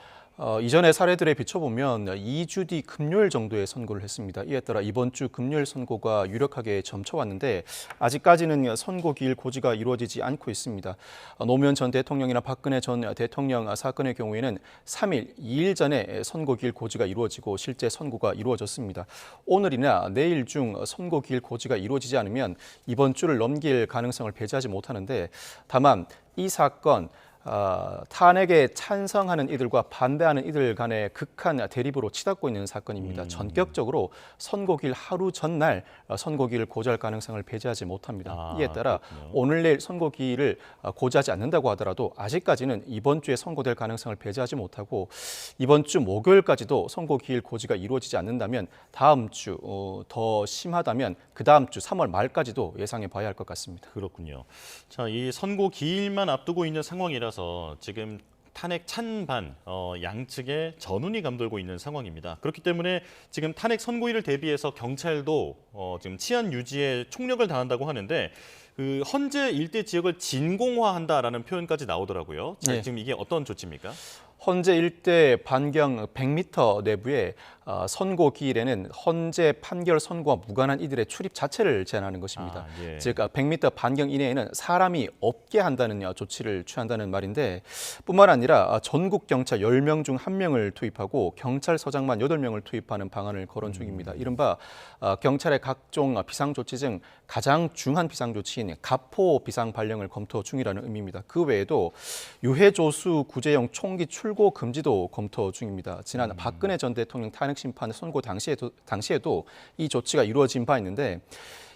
이전의 사례들에 비춰보면 2주 뒤 금요일 정도에 선고를 했습니다. 이에 따라 이번 주 금요일 선고가 유력하게 점쳐왔는데 아직까지는 선고 기일 고지가 이루어지지 않고 있습니다. 노무현 전 대통령이나 박근혜 전 대통령 사건의 경우에는 3일, 2일 전에 선고 기일 고지가 이루어지고 실제 선고가 이루어졌습니다. 오늘이나 내일 중 선고 기일 고지가 이루어지지 않으면 이번 주를 넘길 가능성을 배제하지 못하는데 다만 이 사건 탄핵에 찬성하는 이들과 반대하는 이들 간의 극한 대립으로 치닫고 있는 사건입니다. 전격적으로 선고기일 하루 전날 선고기일을 고지할 가능성을 배제하지 못합니다. 이에 따라 그렇군요. 오늘 내일 선고기일을 고지하지 않는다고 하더라도 아직까지는 이번 주에 선고될 가능성을 배제하지 못하고 이번 주 목요일까지도 선고기일 고지가 이루어지지 않는다면 다음 주 더 심하다면 그 다음 주 3월 말까지도 예상해 봐야 할 것 같습니다. 그렇군요. 자, 이 선고 기일만 앞두고 있는 상황이라서 지금 탄핵 찬반 양측의 전운이 감돌고 있는 상황입니다. 그렇기 때문에 지금 탄핵 선고일을 대비해서 경찰도 지금 치안 유지에 총력을 다한다고 하는데 그 헌재 일대 지역을 진공화한다라는 표현까지 나오더라고요. 자, 네. 지금 이게 어떤 조치입니까? 헌재 일대 반경 100m 내부에 선고 기일에는 헌재 판결 선고와 무관한 이들의 출입 자체를 제한하는 것입니다. 예. 즉 100m 반경 이내에는 사람이 없게 한다는 조치를 취한다는 말인데 뿐만 아니라 전국 경찰 10명 중 1명을 투입하고 경찰서장만 8명을 투입하는 방안을 거론 중입니다. 이른바 경찰의 각종 비상조치 중 가장 중한 비상조치인 가포 비상 발령을 검토 중이라는 의미입니다. 그 외에도 유해조수 구제용 총기 출고 금지도 검토 중입니다. 지난 박근혜 전 대통령 탄핵 심판 선고 당시에도 이 조치가 이루어진 바 있는데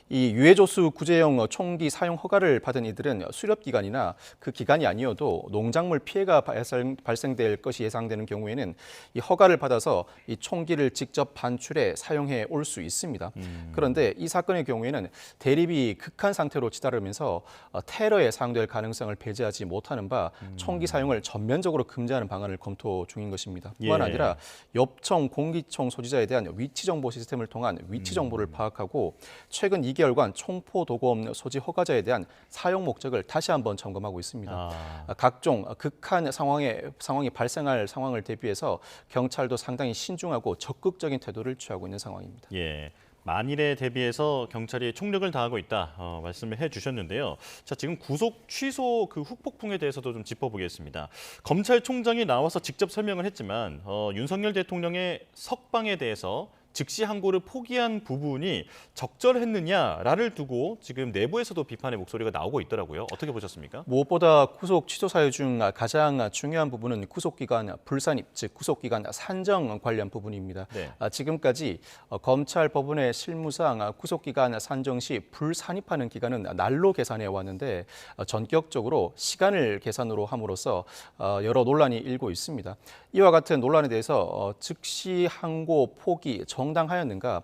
이 유해조수 구제용 총기 사용 허가를 받은 이들은 수렵기간이나 그 기간이 아니어도 농작물 피해가 발생될 것이 예상되는 경우에는 이 허가를 받아서 이 총기를 직접 반출해 사용해 올 수 있습니다. 그런데 이 사건의 경우에는 대립이 극한 상태로 치달으면서 테러에 사용될 가능성을 배제하지 못하는 바 총기 사용을 전면적으로 금지하는 방안을 검토 중인 것입니다. 뿐만 아니라 엽총, 공기총 소지자에 대한 위치 정보 시스템을 통한 위치 정보를 파악하고 최근 2개월간 총포 도검 소지 허가자에 대한 사용 목적을 다시 한번 점검하고 있습니다. 각종 극한 상황이 발생할 상황을 대비해서 경찰도 상당히 신중하고 적극적인 태도를 취하고 있는 상황입니다. 예. 만일에 대비해서 경찰이 총력을 다하고 있다 말씀을 해주셨는데요. 자, 지금 구속 취소 그 후폭풍에 대해서도 좀 짚어보겠습니다. 검찰총장이 나와서 직접 설명을 했지만 윤석열 대통령의 석방에 대해서 즉시 항고를 포기한 부분이 적절했느냐를 두고 지금 내부에서도 비판의 목소리가 나오고 있더라고요. 어떻게 보셨습니까? 무엇보다 구속 취소 사유 중 가장 중요한 부분은 구속기간 불산입, 즉 구속기간 산정 관련 부분입니다. 네. 지금까지 검찰 법원의 실무상 구속기간 산정 시 불산입하는 기간은 날로 계산해 왔는데 전격적으로 시간을 계산으로 함으로써 여러 논란이 일고 있습니다. 이와 같은 논란에 대해서 즉시 항고 포기 정당하였는가?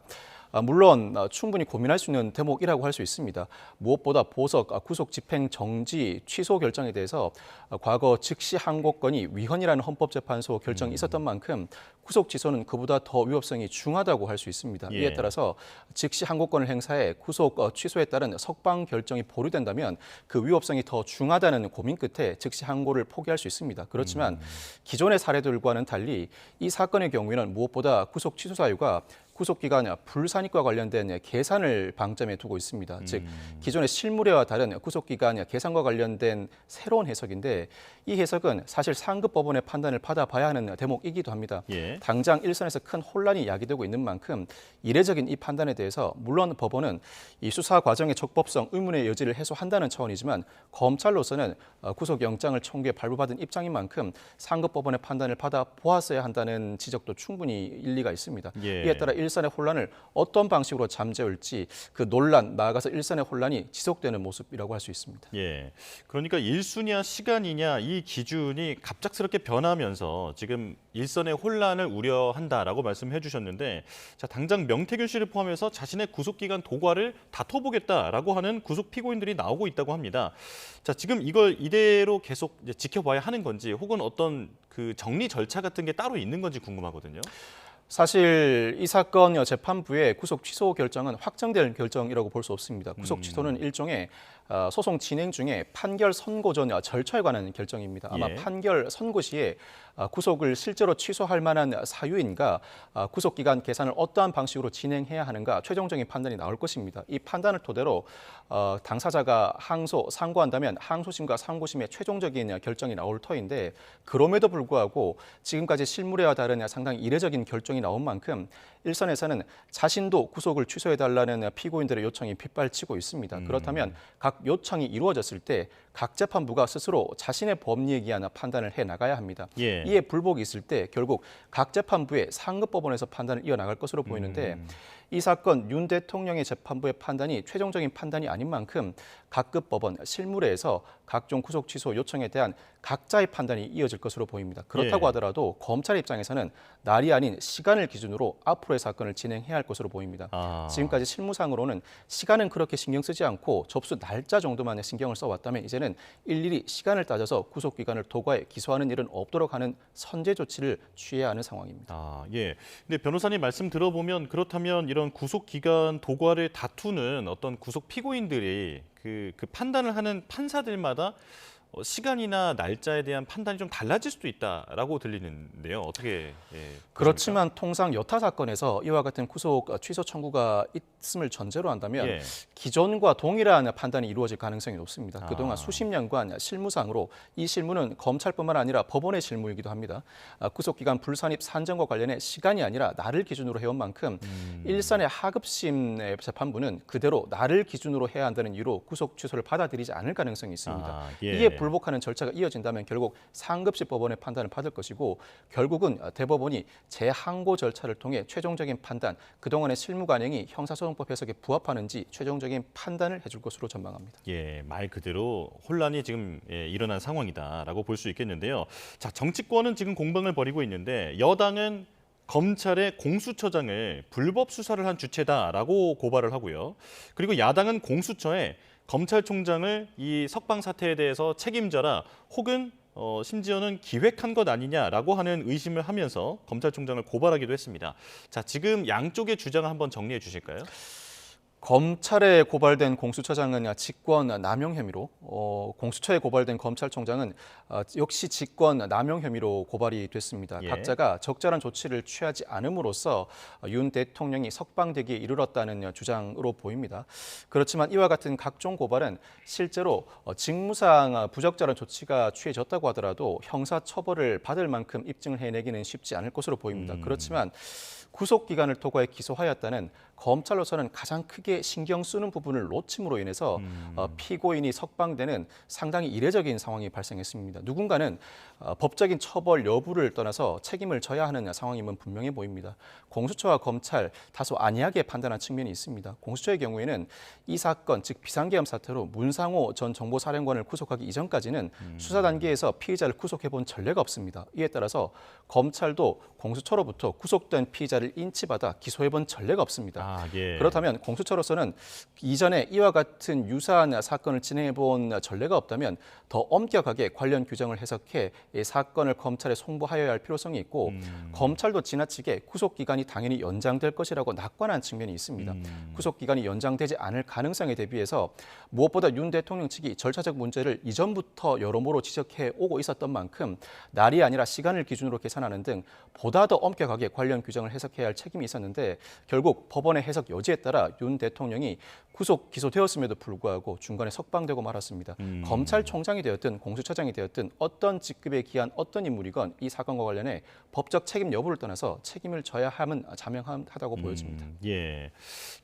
물론 충분히 고민할 수 있는 대목이라고 할 수 있습니다. 무엇보다 보석, 구속 집행 정지 취소 결정에 대해서 과거 즉시 항고권이 위헌이라는 헌법재판소 결정이 있었던 만큼 구속 취소는 그보다 더 위법성이 중하다고 할 수 있습니다. 이에 따라서 즉시 항고권을 행사해 구속 취소에 따른 석방 결정이 보류된다면 그 위법성이 더 중하다는 고민 끝에 즉시 항고를 포기할 수 있습니다. 그렇지만 기존의 사례들과는 달리 이 사건의 경우에는 무엇보다 구속 취소 사유가 구속기간 불산입과 관련된 계산을 방점에 두고 있습니다. 즉 기존의 실무례와 다른 구속기간 계산과 관련된 새로운 해석인데 이 해석은 사실 상급 법원의 판단을 받아봐야 하는 대목이기도 합니다. 당장 일선에서 큰 혼란이 야기되고 있는 만큼 이례적인 이 판단에 대해서 물론 법원은 이 수사 과정의 적법성 의문의 여지를 해소한다는 차원이지만 검찰로서는 구속영장을 청구해 발부받은 입장인 만큼 상급 법원의 판단을 받아보았어야 한다는 지적도 충분히 일리가 있습니다. 이에 따라 일선의 혼란을 어떤 방식으로 잠재울지 그 논란, 나아가서 일선의 혼란이 지속되는 모습이라고 할 수 있습니다. 예, 그러니까 1순위냐 시간이냐 이 기준이 갑작스럽게 변하면서 지금 일선의 혼란을 우려한다라고 말씀해 주셨는데 자, 당장 명태균 씨를 포함해서 자신의 구속기간 도과를 다퉈보겠다라고 하는 구속 피고인들이 나오고 있다고 합니다. 자, 지금 이걸 이대로 계속 이제 지켜봐야 하는 건지 혹은 어떤 그 정리 절차 같은 게 따로 있는 건지 궁금하거든요. 사실 이 사건 재판부의 구속 취소 결정은 확정될 결정이라고 볼 수 없습니다. 구속 취소는 일종의 소송 진행 중에 판결 선고 전 절차에 관한 결정입니다. 아마 판결 선고 시에 구속을 실제로 취소할 만한 사유인가, 구속기간 계산을 어떠한 방식으로 진행해야 하는가 최종적인 판단이 나올 것입니다. 이 판단을 토대로 당사자가 항소, 상고한다면 항소심과 상고심의 최종적인 결정이 나올 터인데 그럼에도 불구하고 지금까지 실무례와 다른 상당히 이례적인 결정이 나온 만큼 일선에서는 자신도 구속을 취소해달라는 피고인들의 요청이 빗발치고 있습니다. 그렇다면 각 요청이 이루어졌을 때 각 재판부가 스스로 자신의 법리에 기한 판단을 해나가야 합니다. 이에 불복이 있을 때 결국 각 재판부의 상급법원에서 판단을 이어나갈 것으로 보이는데 이 사건 윤 대통령의 재판부의 판단이 최종적인 판단이 아닌 만큼 각급 법원 실무례에서 각종 구속 취소 요청에 대한 각자의 판단이 이어질 것으로 보입니다. 그렇다고 예. 하더라도 검찰 입장에서는 날이 아닌 시간을 기준으로 앞으로의 사건을 진행해야 할 것으로 보입니다. 지금까지 실무상으로는 시간은 그렇게 신경 쓰지 않고 접수 날짜 정도만 신경을 써왔다면 이제는 일일이 시간을 따져서 구속기간을 도과해 기소하는 일은 없도록 하는 선제 조치를 취해야 하는 상황입니다. 예. 근데 변호사님 말씀 들어보면 그렇다면 이런 구속기간 도과를 다투는 어떤 구속 피고인들이 그 판단을 하는 판사들마다 시간이나 날짜에 대한 판단이 좀 달라질 수도 있다라고 들리는데요. 어떻게 그렇지만 통상 여타 사건에서 이와 같은 구속 취소 청구가 있음을 전제로 한다면 예. 기존과 동일한 판단이 이루어질 가능성이 높습니다. 그동안 수십 년간 실무상으로 이 실무는 검찰뿐만 아니라 법원의 실무이기도 합니다. 구속기간 불산입 산정과 관련해 시간이 아니라 날을 기준으로 해온 만큼 일선의 하급심 재판부는 그대로 날을 기준으로 해야 한다는 이유로 구속 취소를 받아들이지 않을 가능성이 있습니다. 예. 이에 불복하는 절차가 이어진다면 결국 상급심 법원의 판단을 받을 것이고 결국은 대법원이 재항고 절차를 통해 최종적인 판단, 그동안의 실무 관행이 형사소송법 해석에 부합하는지 최종적인 판단을 해줄 것으로 전망합니다. 예, 말 그대로 혼란이 지금 일어난 상황이다라고 볼 수 있겠는데요. 자, 정치권은 지금 공방을 벌이고 있는데 여당은 검찰의 공수처장을 불법 수사를 한 주체다라고 고발을 하고요. 그리고 야당은 공수처에 검찰총장을 이 석방 사태에 대해서 책임져라 혹은 심지어는 기획한 것 아니냐라고 하는 의심을 하면서 검찰총장을 고발하기도 했습니다. 자, 지금 양쪽의 주장을 한번 정리해 주실까요? 검찰에 고발된 공수처장은 직권 남용 혐의로, 공수처에 고발된 검찰총장은 역시 직권 남용 혐의로 고발이 됐습니다. 예. 각자가 적절한 조치를 취하지 않음으로써 윤 대통령이 석방되기에 이르렀다는 주장으로 보입니다. 그렇지만 이와 같은 각종 고발은 실제로 직무상 부적절한 조치가 취해졌다고 하더라도 형사처벌을 받을 만큼 입증을 해내기는 쉽지 않을 것으로 보입니다. 그렇지만 구속기간을 도과해 기소하였다는 검찰로서는 가장 크게 신경 쓰는 부분을 놓침으로 인해서 피고인이 석방되는 상당히 이례적인 상황이 발생했습니다. 누군가는 법적인 처벌 여부를 떠나서 책임을 져야 하는 상황임은 분명해 보입니다. 공수처와 검찰 다소 안이하게 판단한 측면이 있습니다. 공수처의 경우에는 이 사건, 즉 비상계엄 사태로 문상호 전 정보사령관을 구속하기 이전까지는 수사 단계에서 피의자를 구속해 본 전례가 없습니다. 이에 따라서 검찰도 공수처로부터 구속된 피의자를 인치받아 기소해 본 전례가 없습니다. 그렇다면 공수처로서는 이전에 이와 같은 유사한 사건을 진행해 본 전례가 없다면 더 엄격하게 관련 규정을 해석해 이 사건을 검찰에 송부하여야 할 필요성이 있고 검찰도 지나치게 구속기간이 당연히 연장될 것이라고 낙관한 측면이 있습니다. 구속기간이 연장되지 않을 가능성에 대비해서 무엇보다 윤 대통령 측이 절차적 문제를 이전부터 여러모로 지적해 오고 있었던 만큼 날이 아니라 시간을 기준으로 계산하는 등 보다 더 엄격하게 관련 규정을 해석해야 할 책임이 있었는데 결국 법원의 해석 여지에 따라 윤 대통령이 구속 기소되었음에도 불구하고 중간에 석방되고 말았습니다. 검찰총장이 되었든 공수처장이 되었든 어떤 직급에 기한 어떤 인물이건 이 사건과 관련해 법적 책임 여부를 떠나서 책임을 져야 함은 자명하다고 보여집니다. 예.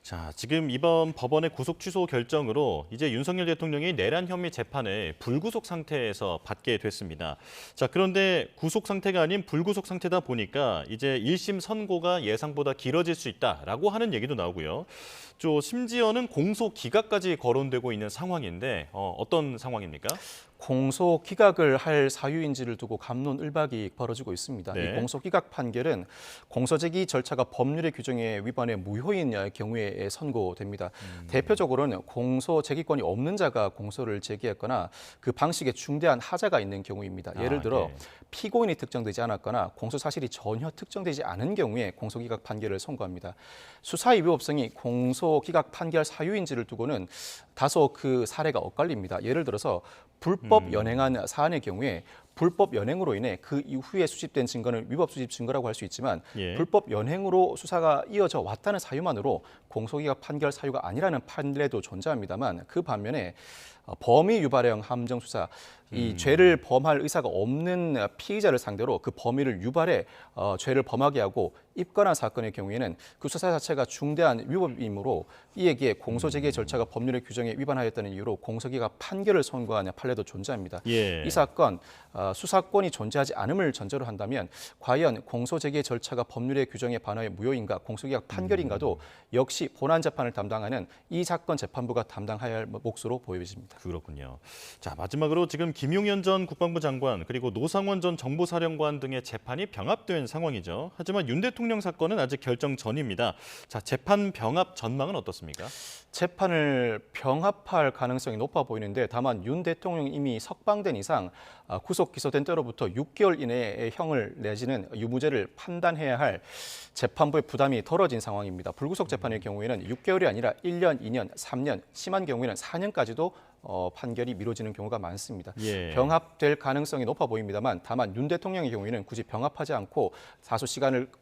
자, 지금 이번 법원의 구속 취소 결정으로 이제 윤석열 대통령이 내란 혐의 재판을 불구속 상태에서 받게 됐습니다. 자, 그런데 구속 상태가 아닌 불구속 상태다 보니까 이제 1심 선고가 예상보다 길어질 수 있다라고 하는 얘기도 나오고요. 심지어는 공소 기각까지 거론되고 있는 상황인데 어떤 상황입니까? 공소 기각을 할 사유인지를 두고 갑론을박이 벌어지고 있습니다. 네. 이 공소 기각 판결은 공소 제기 절차가 법률의 규정에 위반해 무효인 경우에 선고됩니다. 대표적으로는 공소 제기권이 없는 자가 공소를 제기했거나 그 방식에 중대한 하자가 있는 경우입니다. 예를 들어 피고인이 특정되지 않았거나 공소 사실이 전혀 특정되지 않은 경우에 공소 기각 판결을 선고합니다. 수사의 위법성이 공소 기각 판결 사유인지를 두고는 다소 그 사례가 엇갈립니다. 예를 들어서 불법 연행한 사안의 경우에 불법 연행으로 인해 그 이후에 수집된 증거는 위법 수집 증거라고 할 수 있지만 불법 연행으로 수사가 이어져 왔다는 사유만으로 공소기각 판결 사유가 아니라는 판례도 존재합니다만 그 반면에 범위 유발형 함정 수사, 이 죄를 범할 의사가 없는 피의자를 상대로 그 범위를 유발해 죄를 범하게 하고 입건한 사건의 경우에는 그 수사 자체가 중대한 위법이므로 이에게 공소 제기 절차가 법률의 규정에 위반하였다는 이유로 공소기각 판결을 선고한 판례도 존재합니다. 이 사건 수사권이 존재하지 않음을 전제로 한다면 과연 공소제기 절차가 법률의 규정에 반하여 무효인가, 공소기각 판결인가도 역시 본안 재판을 담당하는 이 사건 재판부가 담당해야 할 몫으로 보여집니다. 그렇군요. 자, 마지막으로 지금 김용현 전 국방부 장관 그리고 노상원 전 정보사령관 등의 재판이 병합된 상황이죠. 하지만 윤 대통령 사건은 아직 결정 전입니다. 자, 재판 병합 전망은 어떻습니까? 재판을 병합할 가능성이 높아 보이는데 다만 윤 대통령이 이미 석방된 이상 구속 기소된 때로부터 6개월 이내의 형을 내지는 유무죄를 판단해야 할 재판부의 부담이 덜어진 상황입니다. 불구속 재판의 경우에는 6개월이 아니라 1년, 2년, 3년, 심한 경우에는 4년까지도 판결이 미뤄지는 경우가 많습니다. 병합될 가능성이 높아 보입니다만 다만 윤 대통령의 경우에는 굳이 병합하지 않고 다소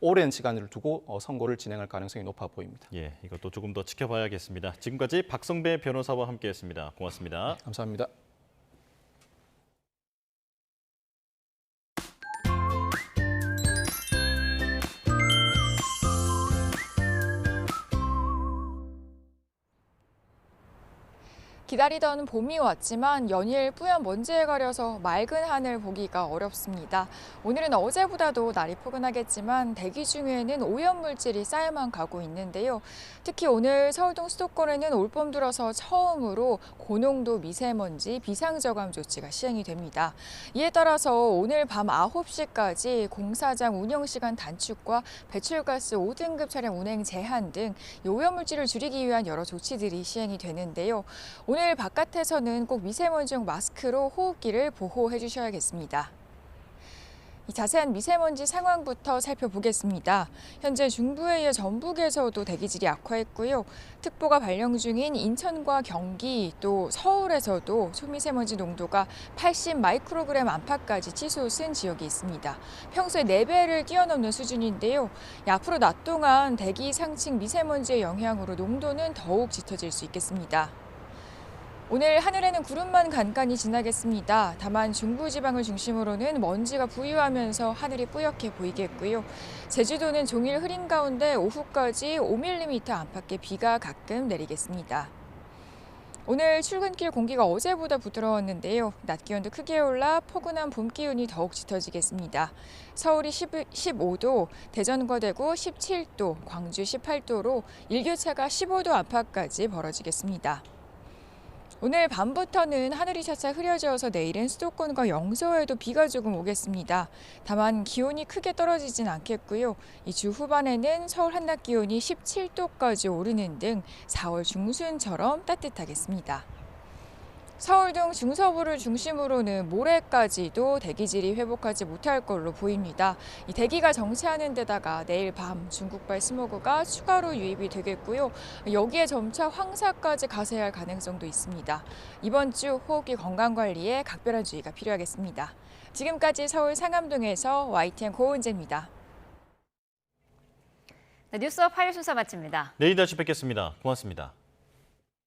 오랜 시간을 두고 선고를 진행할 가능성이 높아 보입니다. 예, 이것도 조금 더 지켜봐야겠습니다. 지금까지 박성배 변호사와 함께했습니다. 고맙습니다. 감사합니다. 기다리던 봄이 왔지만 연일 뿌연 먼지에 가려서 맑은 하늘 보기가 어렵습니다. 오늘은 어제보다도 날이 포근하겠지만 대기 중에는 오염물질이 쌓여만 가고 있는데요. 특히 오늘 서울동 수도권에는 올봄 들어서 처음으로 고농도 미세먼지 비상저감 조치가 시행이 됩니다. 이에 따라서 오늘 밤 9시까지 공사장 운영시간 단축과 배출가스 5등급 차량 운행 제한 등 오염물질을 줄이기 위한 여러 조치들이 시행이 되는데요. 오늘 바깥에서는 꼭 미세먼지용 마스크로 호흡기를 보호해 주셔야겠습니다. 이 자세한 미세먼지 상황부터 살펴보겠습니다. 현재 중부에 이어 전북에서도 대기질이 악화했고요. 특보가 발령 중인 인천과 경기 또 서울에서도 초미세먼지 농도가 80 마이크로그램 안팎까지 치솟은 지역이 있습니다. 평소의 4배를 뛰어넘는 수준인데요. 앞으로 낮 동안 대기 상층 미세먼지의 영향으로 농도는 더욱 짙어질 수 있겠습니다. 오늘 하늘에는 구름만 간간히 지나겠습니다. 다만 중부지방을 중심으로는 먼지가 부유하면서 하늘이 뿌옇게 보이겠고요. 제주도는 종일 흐린 가운데 오후까지 5mm 안팎의 비가 가끔 내리겠습니다. 오늘 출근길 공기가 어제보다 부드러웠는데요. 낮 기온도 크게 올라 포근한 봄 기운이 더욱 짙어지겠습니다. 서울이 15도, 대전과 대구 17도, 광주 18도로 일교차가 15도 안팎까지 벌어지겠습니다. 오늘 밤부터는 하늘이 차차 흐려져서 내일은 수도권과 영서에도 비가 조금 오겠습니다. 다만 기온이 크게 떨어지진 않겠고요. 이 주 후반에는 서울 한낮 기온이 17도까지 오르는 등 4월 중순처럼 따뜻하겠습니다. 서울 등 중서부를 중심으로는 모레까지도 대기질이 회복하지 못할 걸로 보입니다. 이 대기가 정체하는 데다가 내일 밤 중국발 스모그가 추가로 유입이 되겠고요. 여기에 점차 황사까지 가세할 가능성도 있습니다. 이번 주 호흡기 건강관리에 각별한 주의가 필요하겠습니다. 지금까지 서울 상암동에서 YTN 고은재입니다. 네, 뉴스업 화요일 순서 마칩니다. 내일 다시 뵙겠습니다. 고맙습니다.